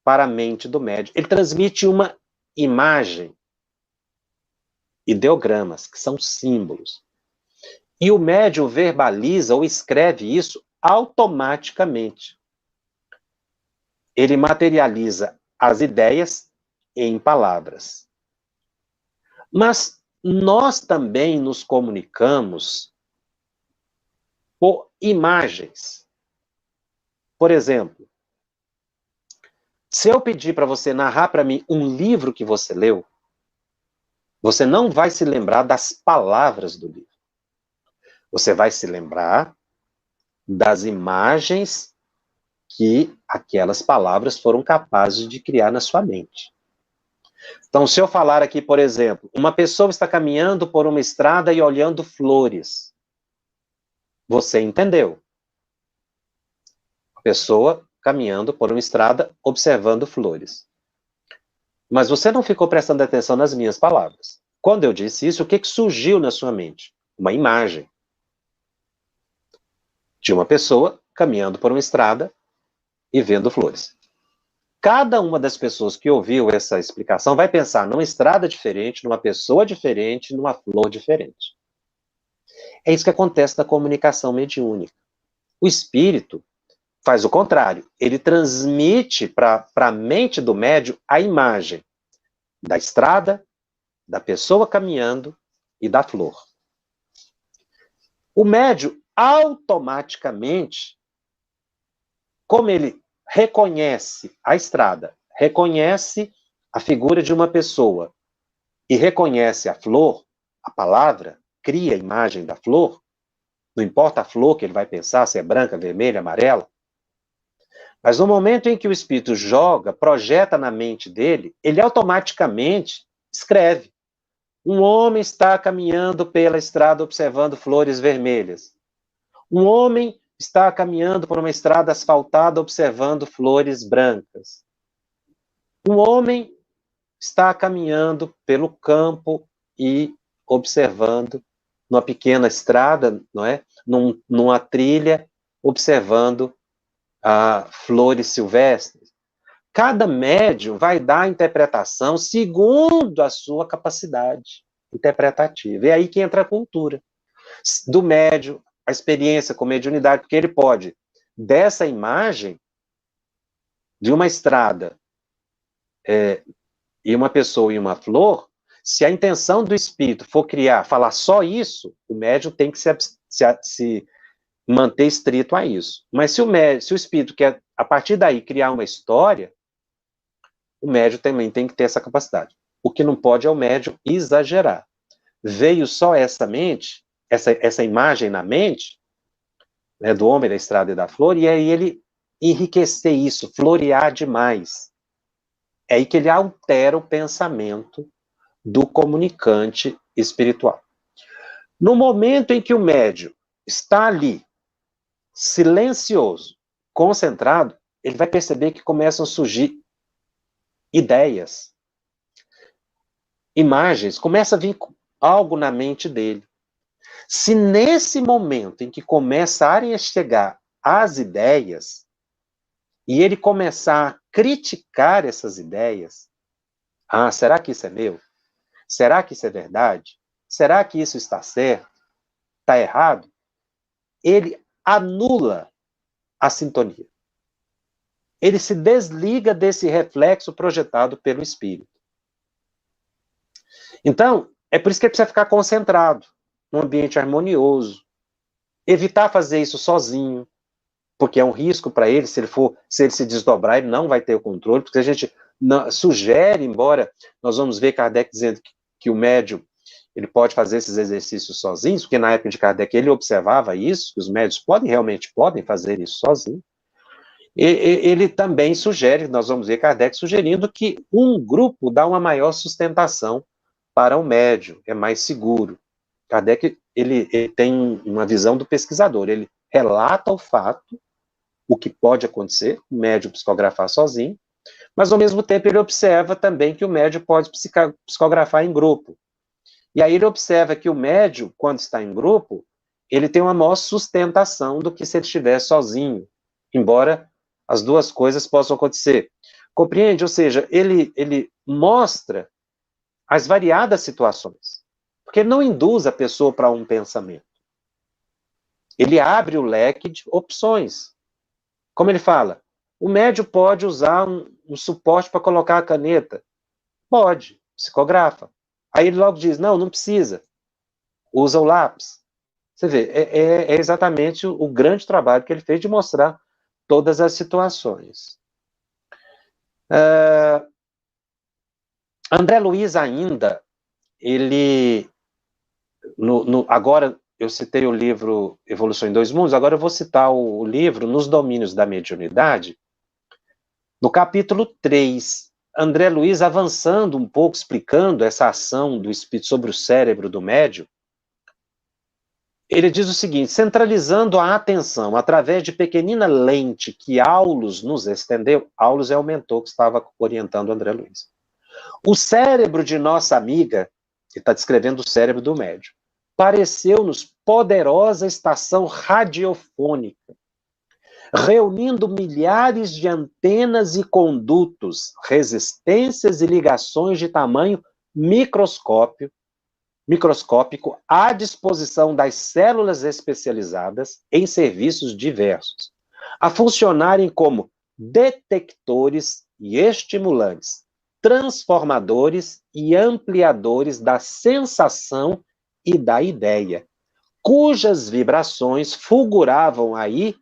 [SPEAKER 1] para a mente do médium, ele transmite uma imagem, ideogramas, que são símbolos. E o médium verbaliza ou escreve isso automaticamente. Ele materializa as ideias em palavras. Mas nós também nos comunicamos por imagens. Por exemplo, se eu pedir para você narrar para mim um livro que você leu, você não vai se lembrar das palavras do livro. Você vai se lembrar das imagens que aquelas palavras foram capazes de criar na sua mente. Então, se eu falar aqui, por exemplo, uma pessoa está caminhando por uma estrada e olhando flores. Você entendeu. A pessoa caminhando por uma estrada, observando flores. Mas você não ficou prestando atenção nas minhas palavras. Quando eu disse isso, o que surgiu na sua mente? Uma imagem de uma pessoa caminhando por uma estrada e vendo flores. Cada uma das pessoas que ouviu essa explicação vai pensar numa estrada diferente, numa pessoa diferente, numa flor diferente. É isso que acontece na comunicação mediúnica. O espírito faz o contrário. Ele transmite para a mente do médium a imagem da estrada, da pessoa caminhando e da flor. O médium, automaticamente, como ele reconhece a estrada, reconhece a figura de uma pessoa e reconhece a flor, a palavra, cria a imagem da flor, não importa a flor que ele vai pensar, se é branca, vermelha, amarela, mas no momento em que o espírito joga, projeta na mente dele, ele automaticamente escreve. Um homem está caminhando pela estrada observando flores vermelhas. Um homem está caminhando por uma estrada asfaltada observando flores brancas. Um homem está caminhando pelo campo e observando, numa pequena estrada, não é? Numa trilha, observando flores silvestres. Cada médium vai dar a interpretação segundo a sua capacidade interpretativa. É aí que entra a cultura do médium, a experiência com mediunidade, porque ele pode, dessa imagem de uma estrada e uma pessoa e uma flor, se a intenção do espírito for falar só isso, o médium tem que se manter estrito a isso. Mas se o espírito quer, a partir daí, criar uma história, o médium também tem que ter essa capacidade. O que não pode é o médium exagerar. Veio só essa mente, essa imagem na mente, né, do homem, da estrada e da flor, e aí ele enriquecer isso, florear demais. É aí que ele altera o pensamento do comunicante espiritual. No momento em que o médium está ali, silencioso, concentrado, ele vai perceber que começam a surgir ideias, imagens, começa a vir algo na mente dele. Se nesse momento em que começarem a chegar as ideias, e ele começar a criticar essas ideias, será que isso é meu? Será que isso é verdade? Será que isso está certo? Está errado? Ele anula a sintonia. Ele se desliga desse reflexo projetado pelo espírito. Então, é por isso que ele precisa ficar concentrado, num ambiente harmonioso. Evitar fazer isso sozinho, porque é um risco para ele, se ele se desdobrar, ele não vai ter o controle, porque a gente sugere, embora nós vamos ver Kardec dizendo que o médium ele pode fazer esses exercícios sozinhos, porque na época de Kardec ele observava isso, que os médios realmente podem fazer isso sozinhos. Ele também sugere, nós vamos ver Kardec sugerindo que um grupo dá uma maior sustentação para o médium, é mais seguro. Kardec ele tem uma visão do pesquisador, ele relata o fato, o que pode acontecer, o médium psicografar sozinho, mas ao mesmo tempo ele observa também que o médium pode psicografar em grupo. E aí ele observa que o médium, quando está em grupo, ele tem uma maior sustentação do que se ele estiver sozinho, embora as duas coisas possam acontecer. Compreende? Ou seja, ele mostra as variadas situações, porque ele não induz a pessoa para um pensamento. Ele abre o leque de opções. Como ele fala, o médium pode usar um suporte para colocar a caneta. Pode, psicografa. Aí ele logo diz, não precisa. Usa o lápis. Você vê, é exatamente o grande trabalho que ele fez de mostrar todas as situações. André Luiz ainda, ele... agora, eu citei o livro Evolução em Dois Mundos, agora eu vou citar o livro Nos Domínios da Mediunidade. No capítulo 3, André Luiz avançando um pouco, explicando essa ação do espírito sobre o cérebro do médium, ele diz o seguinte, centralizando a atenção através de pequenina lente que Aulus nos estendeu, Aulus é o mentor que estava orientando André Luiz. O cérebro de nossa amiga, ele está descrevendo o cérebro do médium, pareceu-nos poderosa estação radiofônica, reunindo milhares de antenas e condutos, resistências e ligações de tamanho microscópico à disposição das células especializadas em serviços diversos, a funcionarem como detectores e estimulantes, transformadores e ampliadores da sensação e da ideia, cujas vibrações fulguravam aí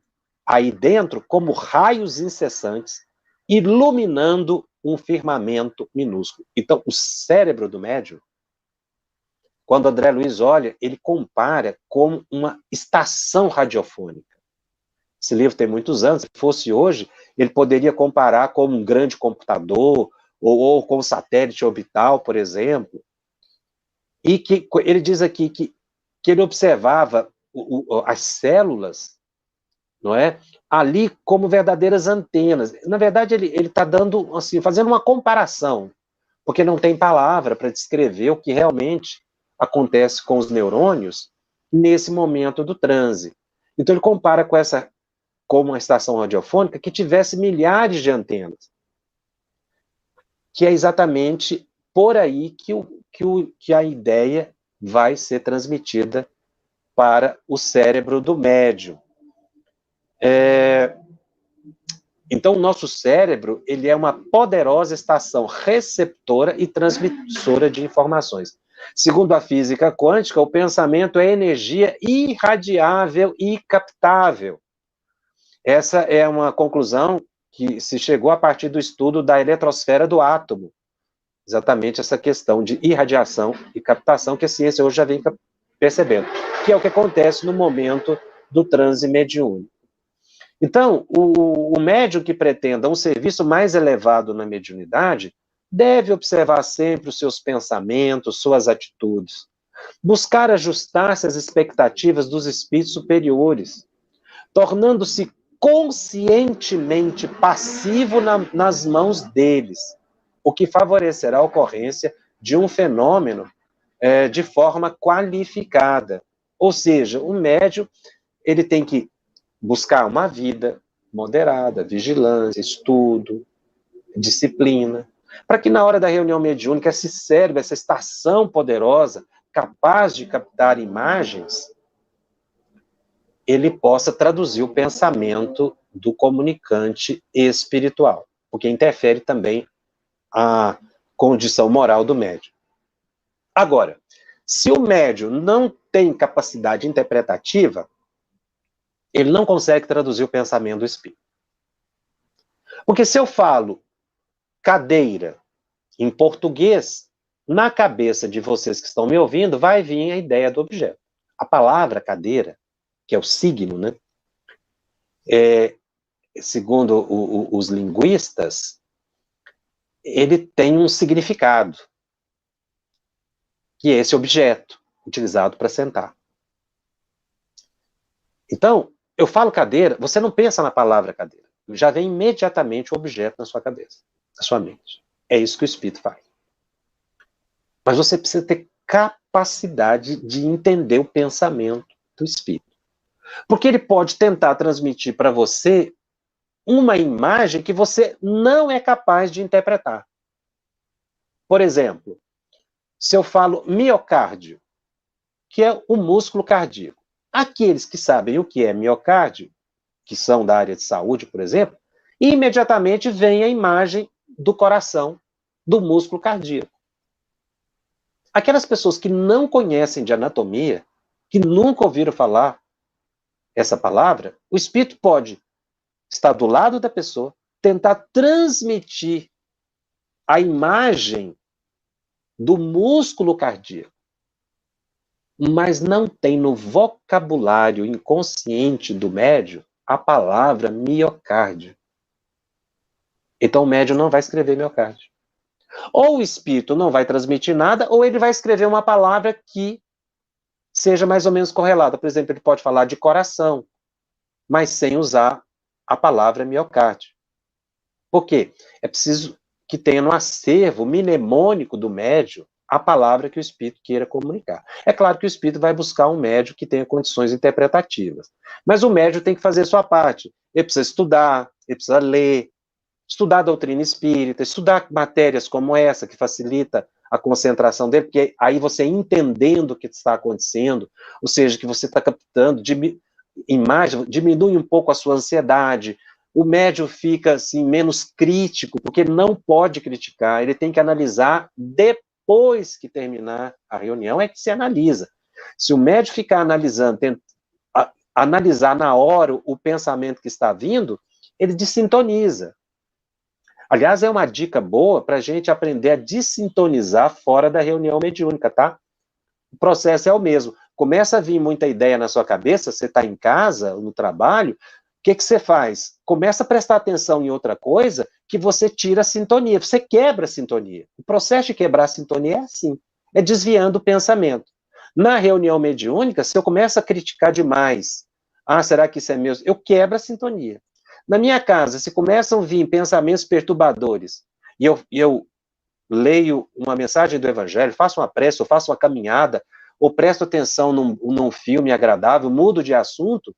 [SPEAKER 1] dentro como raios incessantes, iluminando um firmamento minúsculo. Então, o cérebro do médium, quando André Luiz olha, ele compara com uma estação radiofônica. Esse livro tem muitos anos, se fosse hoje, ele poderia comparar com um grande computador, ou com um satélite orbital, por exemplo. E que ele diz aqui que ele observava as células, não é? Ali como verdadeiras antenas. Na verdade, ele está dando, assim, fazendo uma comparação, porque não tem palavra para descrever o que realmente acontece com os neurônios nesse momento do transe. Então ele compara com uma estação radiofônica que tivesse milhares de antenas, que é exatamente por aí que a ideia vai ser transmitida para o cérebro do médium. Então, o nosso cérebro, ele é uma poderosa estação receptora e transmissora de informações. Segundo a física quântica, o pensamento é energia irradiável e captável. Essa é uma conclusão que se chegou a partir do estudo da eletrosfera do átomo. Exatamente essa questão de irradiação e captação que a ciência hoje já vem percebendo, que é o que acontece no momento do transe mediúnico. Então, o médium que pretenda um serviço mais elevado na mediunidade deve observar sempre os seus pensamentos, suas atitudes, buscar ajustar-se às expectativas dos espíritos superiores, tornando-se conscientemente passivo nas mãos deles, o que favorecerá a ocorrência de um fenômeno de forma qualificada. Ou seja, o médium ele tem que buscar uma vida moderada, vigilância, estudo, disciplina, para que na hora da reunião mediúnica esse cérebro, essa estação poderosa, capaz de captar imagens, ele possa traduzir o pensamento do comunicante espiritual, porque interfere também a condição moral do médium. Agora, se o médium não tem capacidade interpretativa, ele não consegue traduzir o pensamento do espírito. Porque se eu falo cadeira em português, na cabeça de vocês que estão me ouvindo, vai vir a ideia do objeto. A palavra cadeira, que é o signo, né? Segundo os linguistas, ele tem um significado, que é esse objeto utilizado para sentar. Então, eu falo cadeira, você não pensa na palavra cadeira, já vem imediatamente o objeto na sua cabeça, na sua mente. É isso que o espírito faz. Mas você precisa ter capacidade de entender o pensamento do espírito. Porque ele pode tentar transmitir para você uma imagem que você não é capaz de interpretar. Por exemplo, se eu falo miocárdio, que é o músculo cardíaco. Aqueles que sabem o que é miocárdio, que são da área de saúde, por exemplo, imediatamente vem a imagem do coração, do músculo cardíaco. Aquelas pessoas que não conhecem de anatomia, que nunca ouviram falar essa palavra, o espírito pode estar do lado da pessoa, tentar transmitir a imagem do músculo cardíaco, mas não tem no vocabulário inconsciente do médium a palavra miocárdio. Então o médium não vai escrever miocárdio. Ou o espírito não vai transmitir nada, ou ele vai escrever uma palavra que seja mais ou menos correlata. Por exemplo, ele pode falar de coração, mas sem usar a palavra miocárdio. Por quê? É preciso que tenha no acervo mnemônico do médium a palavra que o espírito queira comunicar. É claro que o espírito vai buscar um médium que tenha condições interpretativas, mas o médium tem que fazer a sua parte. Ele precisa estudar, ele precisa ler, estudar a doutrina espírita, estudar matérias como essa, que facilita a concentração dele, porque aí você entendendo o que está acontecendo, ou seja, que você está captando imagem, diminui um pouco a sua ansiedade, o médium fica assim, menos crítico, porque ele não pode criticar, ele tem que analisar depois que terminar a reunião, é que se analisa. Se o médium ficar analisando, analisar na hora o pensamento que está vindo, ele dessintoniza. Aliás, é uma dica boa para a gente aprender a desintonizar fora da reunião mediúnica, tá? O processo é o mesmo. Começa a vir muita ideia na sua cabeça, você está em casa, no trabalho, o que você faz? Começa a prestar atenção em outra coisa que você tira a sintonia, você quebra a sintonia. O processo de quebrar a sintonia é assim, é desviando o pensamento. Na reunião mediúnica, se eu começo a criticar demais, será que isso é meu? Eu quebro a sintonia. Na minha casa, se começam a vir pensamentos perturbadores, e eu leio uma mensagem do Evangelho, faço uma prece, ou faço uma caminhada, ou presto atenção num filme agradável, mudo de assunto,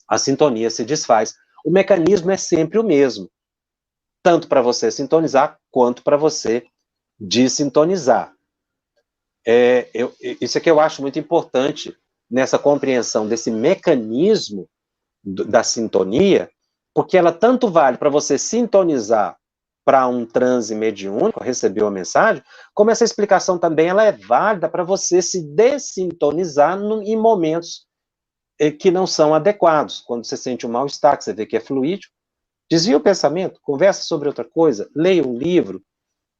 [SPEAKER 1] a sintonia se desfaz. O mecanismo é sempre o mesmo, tanto para você sintonizar, quanto para você desintonizar. Isso é que eu acho muito importante nessa compreensão desse mecanismo da sintonia, porque ela tanto vale para você sintonizar para um transe mediúnico, receber uma mensagem, como essa explicação também ela é válida para você se dessintonizar em momentos que não são adequados, quando você sente um mal-estar, que você vê que é fluídico, desvia o pensamento, conversa sobre outra coisa, leia um livro,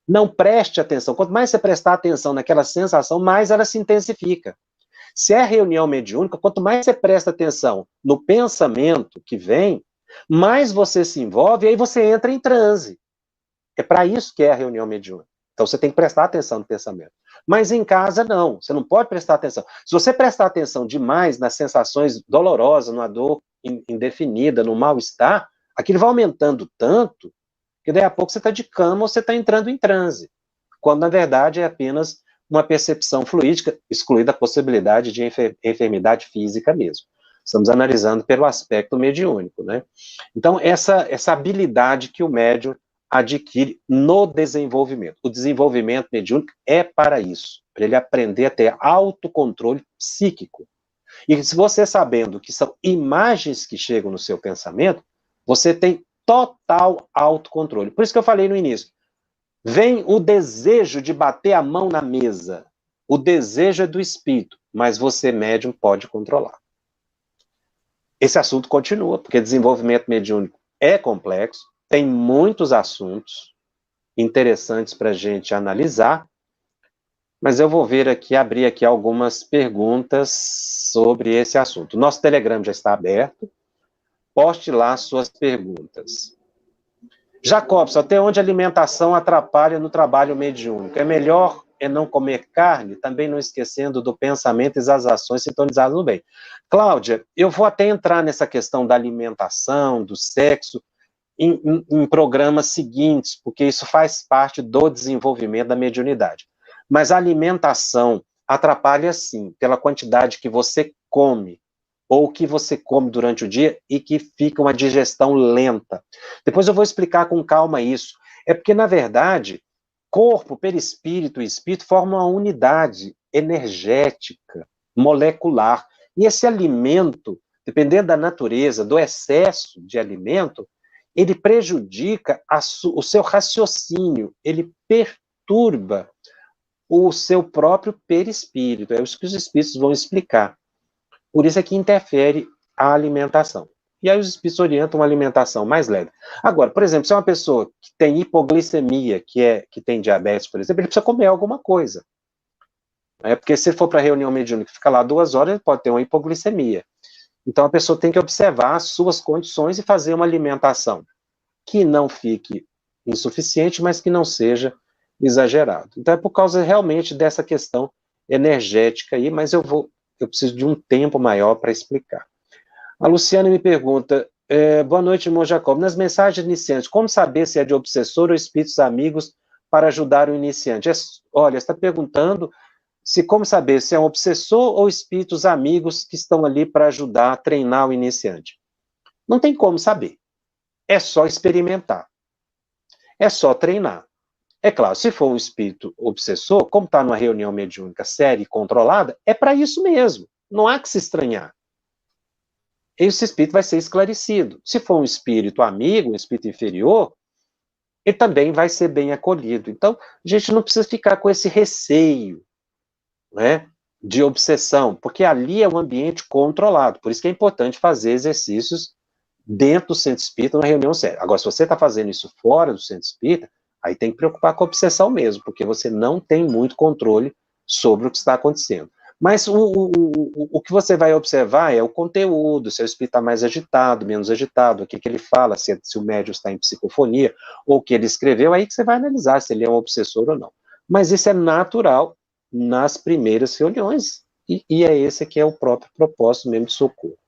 [SPEAKER 1] não preste atenção. Quanto mais você prestar atenção naquela sensação, mais ela se intensifica. Se é reunião mediúnica, quanto mais você presta atenção no pensamento que vem, mais você se envolve, e aí você entra em transe. É para isso que é a reunião mediúnica. Então você tem que prestar atenção no pensamento. Mas em casa, não. Você não pode prestar atenção. Se você prestar atenção demais nas sensações dolorosas, numa dor indefinida, no mal-estar, aquilo vai aumentando tanto que daí a pouco você está de cama ou você está entrando em transe. Quando, na verdade, é apenas uma percepção fluídica, excluída a possibilidade de enfermidade física mesmo. Estamos analisando pelo aspecto mediúnico, né? Então, essa habilidade que o médium adquire no desenvolvimento. O desenvolvimento mediúnico é para isso, para ele aprender a ter autocontrole psíquico. E se você sabendo que são imagens que chegam no seu pensamento, você tem total autocontrole. Por isso que eu falei no início, vem o desejo de bater a mão na mesa. O desejo é do espírito, mas você, médium, pode controlar. Esse assunto continua, porque desenvolvimento mediúnico é complexo, tem muitos assuntos interessantes para a gente analisar, mas eu vou abrir aqui algumas perguntas sobre esse assunto. Nosso Telegram já está aberto, poste lá suas perguntas. Jacobson, até onde a alimentação atrapalha no trabalho mediúnico? É melhor não comer carne, também não esquecendo do pensamento e das ações sintonizadas no bem. Cláudia, eu vou até entrar nessa questão da alimentação, do sexo, em programas seguintes, porque isso faz parte do desenvolvimento da mediunidade. Mas a alimentação atrapalha sim, pela quantidade que você come, ou que você come durante o dia e que fica uma digestão lenta. Depois eu vou explicar com calma isso. É porque, na verdade, corpo, perispírito e espírito formam uma unidade energética, molecular. E esse alimento, dependendo da natureza, do excesso de alimento, ele prejudica o seu raciocínio, ele perturba o seu próprio perispírito. É isso que os espíritos vão explicar. Por isso é que interfere a alimentação. E aí os espíritos orientam uma alimentação mais leve. Agora, por exemplo, se é uma pessoa que tem hipoglicemia, que tem diabetes, por exemplo, ele precisa comer alguma coisa. Porque se ele for para a reunião mediúnica e ficar lá 2 horas, ele pode ter uma hipoglicemia. Então a pessoa tem que observar as suas condições e fazer uma alimentação que não fique insuficiente, mas que não seja exagerado. Então é por causa realmente dessa questão energética aí, mas eu preciso de um tempo maior para explicar. A Luciana me pergunta, boa noite, irmão Jacob, nas mensagens iniciantes, como saber se é de obsessor ou espíritos amigos para ajudar o iniciante? Olha, está perguntando como saber se é um obsessor ou espíritos amigos que estão ali para ajudar a treinar o iniciante. Não tem como saber. É só experimentar. É só treinar. É claro, se for um espírito obsessor, como está numa reunião mediúnica séria e controlada, é para isso mesmo. Não há que se estranhar. Esse espírito vai ser esclarecido. Se for um espírito amigo, um espírito inferior, ele também vai ser bem acolhido. Então, a gente não precisa ficar com esse receio, né, de obsessão, porque ali é um ambiente controlado. Por isso que é importante fazer exercícios dentro do centro espírita, numa reunião séria. Agora, se você está fazendo isso fora do centro espírita, aí tem que preocupar com a obsessão mesmo, porque você não tem muito controle sobre o que está acontecendo. Mas o que você vai observar é o conteúdo, se o espírito está mais agitado, menos agitado, o que ele fala, se o médium está em psicofonia, ou o que ele escreveu, aí que você vai analisar se ele é um obsessor ou não. Mas isso é natural nas primeiras reuniões, e é esse que é o próprio propósito mesmo de socorro.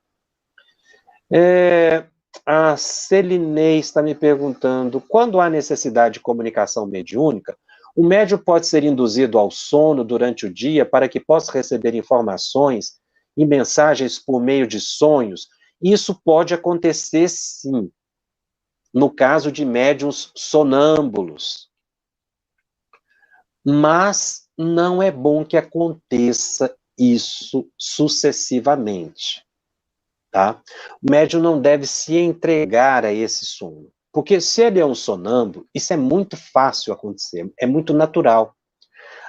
[SPEAKER 1] A Celinei está me perguntando, quando há necessidade de comunicação mediúnica, o médium pode ser induzido ao sono durante o dia para que possa receber informações e mensagens por meio de sonhos? Isso pode acontecer, sim, no caso de médiuns sonâmbulos. Mas não é bom que aconteça isso sucessivamente. Tá? O médium não deve se entregar a esse sono. Porque se ele é um sonâmbulo, isso é muito fácil acontecer, é muito natural.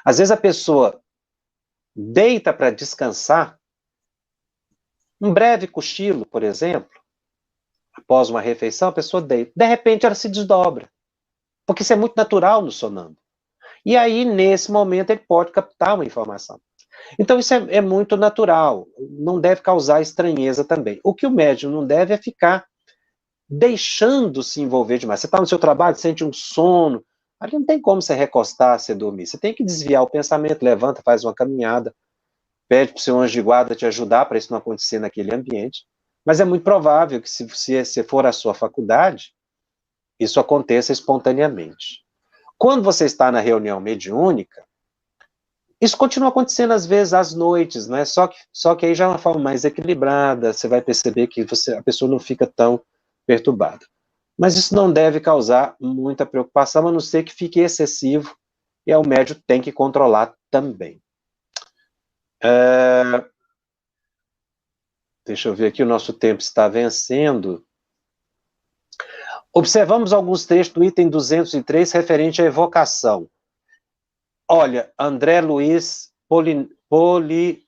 [SPEAKER 1] Às vezes a pessoa deita para descansar, um breve cochilo, por exemplo, após uma refeição, a pessoa deita. De repente ela se desdobra. Porque isso é muito natural no sonâmbulo. E aí, nesse momento, ele pode captar uma informação. Então, isso é muito natural, não deve causar estranheza também. O que o médium não deve é ficar deixando se envolver demais. Você está no seu trabalho, sente um sono, Ali não tem como você recostar, você dormir. Você tem que desviar o pensamento, levanta, faz uma caminhada, pede para o seu anjo de guarda te ajudar para isso não acontecer naquele ambiente. Mas é muito provável que, se for a sua faculdade, isso aconteça espontaneamente. Quando você está na reunião mediúnica, isso continua acontecendo às vezes às noites, né? Só que aí já é uma forma mais equilibrada, você vai perceber que a pessoa não fica tão perturbada. Mas isso não deve causar muita preocupação, a não ser que fique excessivo, e aí o médium tem que controlar também. Deixa eu ver aqui, o nosso tempo está vencendo. Observamos alguns trechos do item 203 referente à evocação. Olha, André Luiz Polimeni,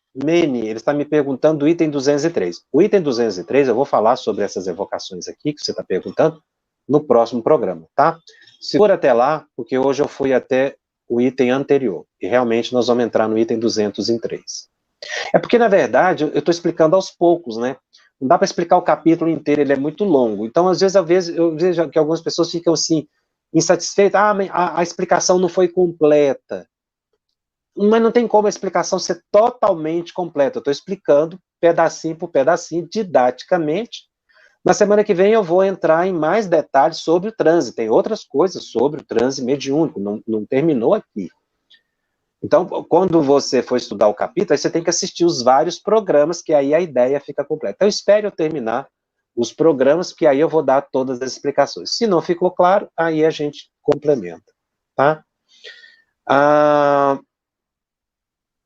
[SPEAKER 1] ele está me perguntando do item 203. O item 203, eu vou falar sobre essas evocações aqui, que você está perguntando, no próximo programa, tá? Segura até lá, porque hoje eu fui até o item anterior, e realmente nós vamos entrar no item 203. É porque, na verdade, eu estou explicando aos poucos, né? Não dá para explicar o capítulo inteiro, ele é muito longo. Então, às vezes eu vejo que algumas pessoas ficam assim, insatisfeitas, a explicação não foi completa. Mas não tem como a explicação ser totalmente completa. Eu estou explicando pedacinho por pedacinho, didaticamente. Na semana que vem eu vou entrar em mais detalhes sobre o transe. Tem outras coisas sobre o transe mediúnico, não terminou aqui. Então, quando você for estudar o capítulo, aí você tem que assistir os vários programas, que aí a ideia fica completa. Então, espere eu terminar os programas, que aí eu vou dar todas as explicações. Se não ficou claro, aí a gente complementa, tá?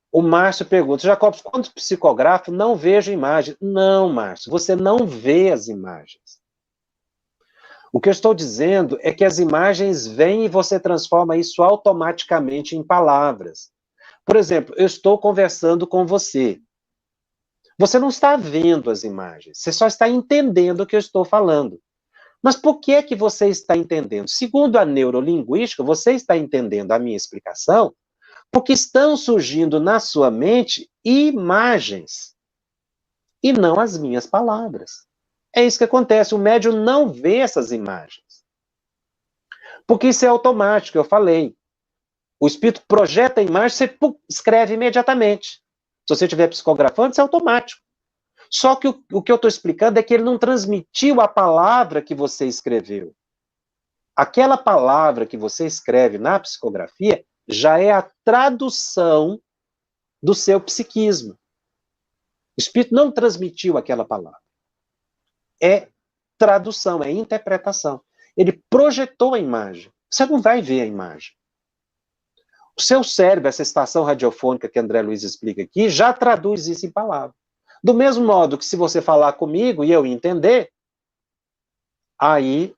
[SPEAKER 1] O Márcio pergunta, Jacobs, quando psicografo, não vejo imagem. Não, Márcio, você não vê as imagens. O que eu estou dizendo é que as imagens vêm e você transforma isso automaticamente em palavras. Por exemplo, eu estou conversando com você. Você não está vendo as imagens, você só está entendendo o que eu estou falando. Mas por que é que você está entendendo? Segundo a neurolinguística, você está entendendo a minha explicação porque estão surgindo na sua mente imagens e não as minhas palavras. É isso que acontece, o médium não vê essas imagens. Porque isso é automático, eu falei. O espírito projeta a imagem, você escreve imediatamente. Se você estiver psicografando, isso é automático. Só que o que eu estou explicando é que ele não transmitiu a palavra que você escreveu. Aquela palavra que você escreve na psicografia já é a tradução do seu psiquismo. O espírito não transmitiu aquela palavra. É tradução, é interpretação. Ele projetou a imagem. Você não vai ver a imagem. O seu cérebro, essa estação radiofônica que André Luiz explica aqui, já traduz isso em palavras. Do mesmo modo que se você falar comigo e eu entender, aí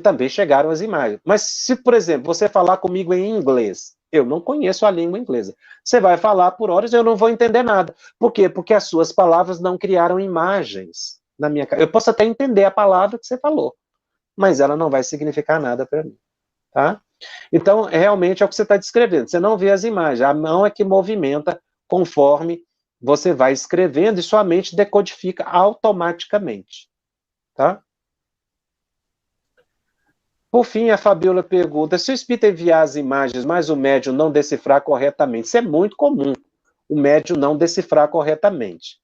[SPEAKER 1] também chegaram as imagens. Mas se, por exemplo, você falar comigo em inglês, eu não conheço a língua inglesa. Você vai falar por horas e eu não vou entender nada. Por quê? Porque as suas palavras não criaram imagens na minha cabeça. Eu posso até entender a palavra que você falou, mas ela não vai significar nada para mim. Tá? Então, realmente é o que você está descrevendo. Você não vê as imagens. A mão é que movimenta conforme você vai escrevendo e sua mente decodifica automaticamente. Tá? Por fim, a Fabiola pergunta, se o espírito enviar as imagens, mas o médium não decifrar corretamente, isso é muito comum, o médium não decifrar corretamente.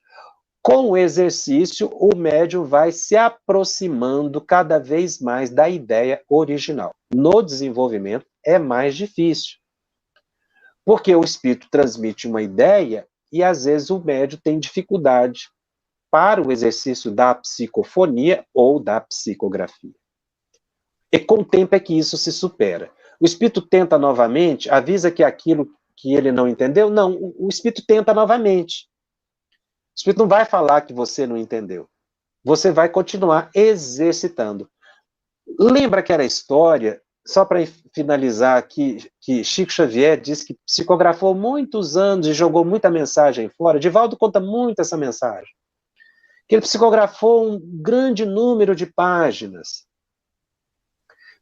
[SPEAKER 1] Com o exercício, o médium vai se aproximando cada vez mais da ideia original. No desenvolvimento, é mais difícil. Porque o espírito transmite uma ideia e, às vezes, o médium tem dificuldade para o exercício da psicofonia ou da psicografia. E com o tempo é que isso se supera. O espírito tenta novamente, avisa que aquilo que ele não entendeu, não, o espírito tenta novamente. O espírito não vai falar que você não entendeu. Você vai continuar exercitando. Lembra aquela história, só para finalizar aqui, que Chico Xavier disse que psicografou muitos anos e jogou muita mensagem fora. Divaldo conta muito essa mensagem. Que ele psicografou um grande número de páginas.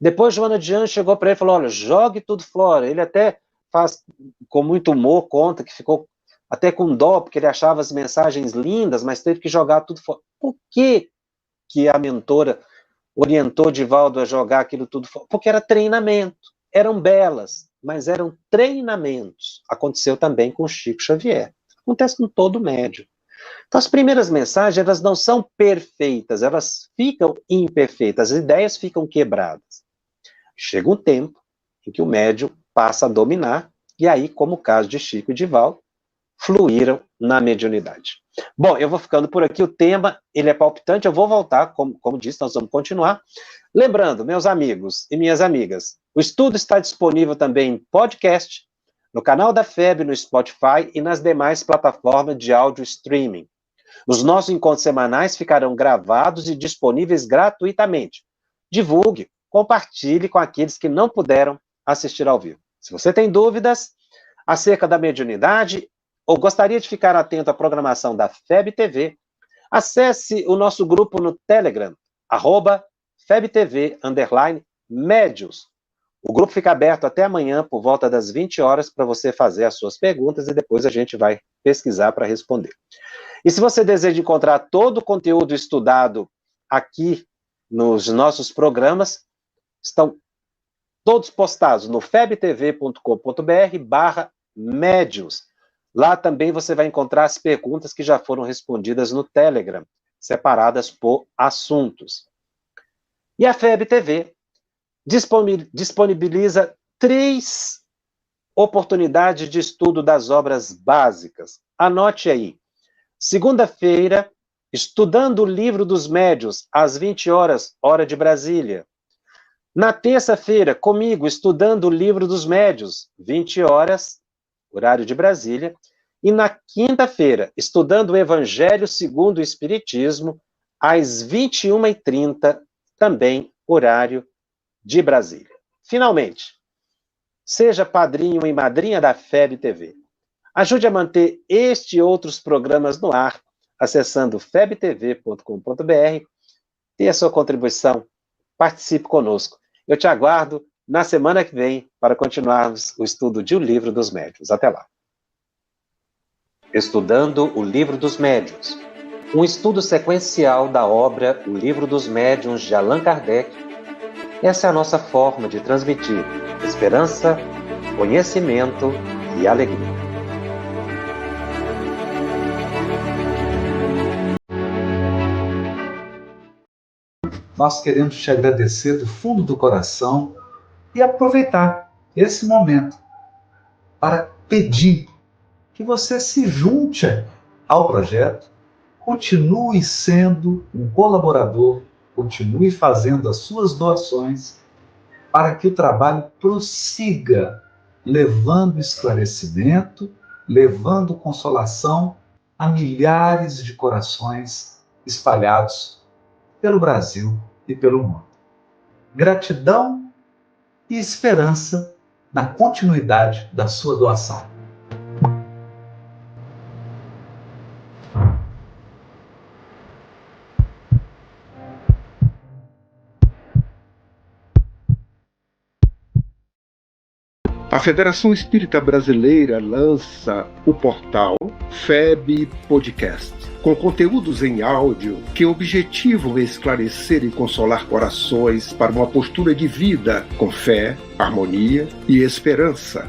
[SPEAKER 1] Depois Joana de Anjos chegou para ele e falou, olha, jogue tudo fora. Ele até faz com muito humor, conta que ficou até com dó, porque ele achava as mensagens lindas, mas teve que jogar tudo fora. Por que a mentora orientou Divaldo a jogar aquilo tudo fora? Porque era treinamento. eram belas, mas eram treinamentos. Aconteceu também com Chico Xavier. Acontece com todo médium. Então, as primeiras mensagens, elas não são perfeitas, elas ficam imperfeitas, as ideias ficam quebradas. Chega um tempo em que o médium passa a dominar, e aí, como o caso de Chico e de Val, fluíram na mediunidade. Bom, eu vou ficando por aqui, o tema, ele é palpitante, eu vou voltar, como disse, nós vamos continuar. Lembrando, meus amigos e minhas amigas, o estudo está disponível também em podcast, no canal da FEB, no Spotify e nas demais plataformas de áudio streaming. Os nossos encontros semanais ficarão gravados e disponíveis gratuitamente. Divulgue, compartilhe com aqueles que não puderam assistir ao vivo. Se você tem dúvidas acerca da mediunidade ou gostaria de ficar atento à programação da FEB TV, acesse o nosso grupo no Telegram, @FebTV_Médiuns. O grupo fica aberto até amanhã, por volta das 20 horas, para você fazer as suas perguntas e depois a gente vai pesquisar para responder. E se você deseja encontrar todo o conteúdo estudado aqui nos nossos programas, estão todos postados no febtv.com.br/médiuns. Lá também você vai encontrar as perguntas que já foram respondidas no Telegram, separadas por assuntos. E a FEB TV disponibiliza 3 oportunidades de estudo das obras básicas. Anote aí. Segunda-feira, estudando o Livro dos Médiuns, às 20 horas, hora de Brasília. Na terça-feira, comigo, estudando o Livro dos Médiuns, 20 horas, horário de Brasília. E na quinta-feira, estudando o Evangelho segundo o Espiritismo, às 21h30, também horário de Brasília. Finalmente, seja padrinho e madrinha da FEB TV. Ajude a manter este e outros programas no ar, acessando febtv.com.br. Dê a sua contribuição, participe conosco. Eu te aguardo na semana que vem para continuarmos o estudo de O Livro dos Médiuns. Até lá. Estudando o Livro dos Médiuns. Um estudo sequencial da obra O Livro dos Médiuns de Allan Kardec. Essa é a nossa forma de transmitir esperança, conhecimento e alegria.
[SPEAKER 2] Nós queremos te agradecer do fundo do coração e aproveitar esse momento para pedir que você se junte ao projeto, continue sendo um colaborador, continue fazendo as suas doações para que o trabalho prossiga, levando esclarecimento, levando consolação a milhares de corações espalhados pelo Brasil e pelo mundo. Gratidão e esperança na continuidade da sua doação.
[SPEAKER 3] A Federação Espírita Brasileira lança o portal FEB Podcast, com conteúdos em áudio que objetivam esclarecer e consolar corações para uma postura de vida com fé, harmonia e esperança.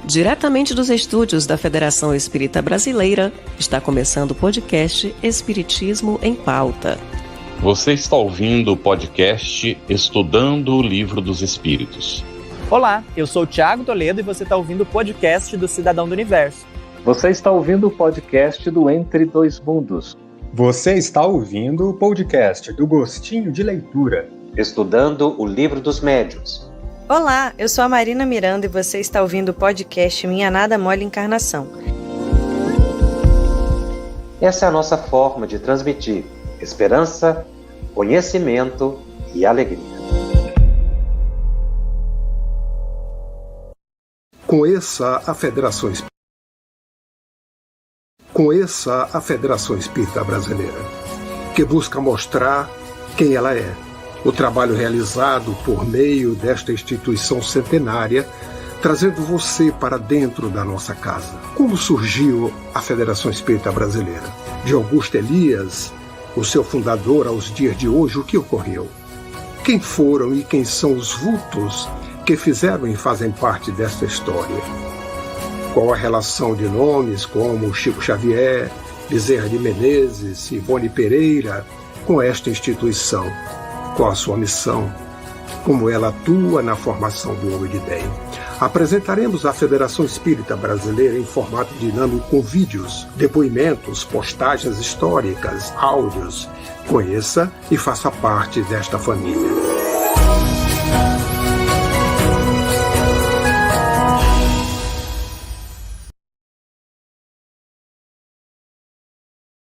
[SPEAKER 4] Diretamente dos estúdios da Federação Espírita Brasileira, está começando o podcast Espiritismo em Pauta.
[SPEAKER 5] Você está ouvindo o podcast Estudando o Livro dos Espíritos.
[SPEAKER 6] Olá, eu sou o Thiago Toledo e você está ouvindo o podcast do Cidadão do Universo.
[SPEAKER 7] Você está ouvindo o podcast do Entre Dois Mundos.
[SPEAKER 8] Você está ouvindo o podcast do Gostinho de Leitura.
[SPEAKER 1] Estudando o Livro dos Médiuns.
[SPEAKER 9] Olá, eu sou a Marina Miranda e você está ouvindo o podcast Minha Nada Mole Encarnação.
[SPEAKER 1] Essa é a nossa forma de transmitir esperança, conhecimento e alegria.
[SPEAKER 3] Conheça a Federação Espírita Brasileira, que busca mostrar quem ela é. O trabalho realizado por meio desta instituição centenária, trazendo você para dentro da nossa casa. Como surgiu a Federação Espírita Brasileira? De Augusto Elias, o seu fundador, aos dias de hoje, o que ocorreu? Quem foram e quem são os vultos que fizeram e fazem parte desta história. Qual a relação de nomes como Chico Xavier, Bezerra de Menezes, Ivone Pereira com esta instituição? Qual a sua missão? Como ela atua na formação do homem de bem? Apresentaremos a Federação Espírita Brasileira em formato dinâmico com vídeos, depoimentos, postagens históricas, áudios. Conheça e faça parte desta família.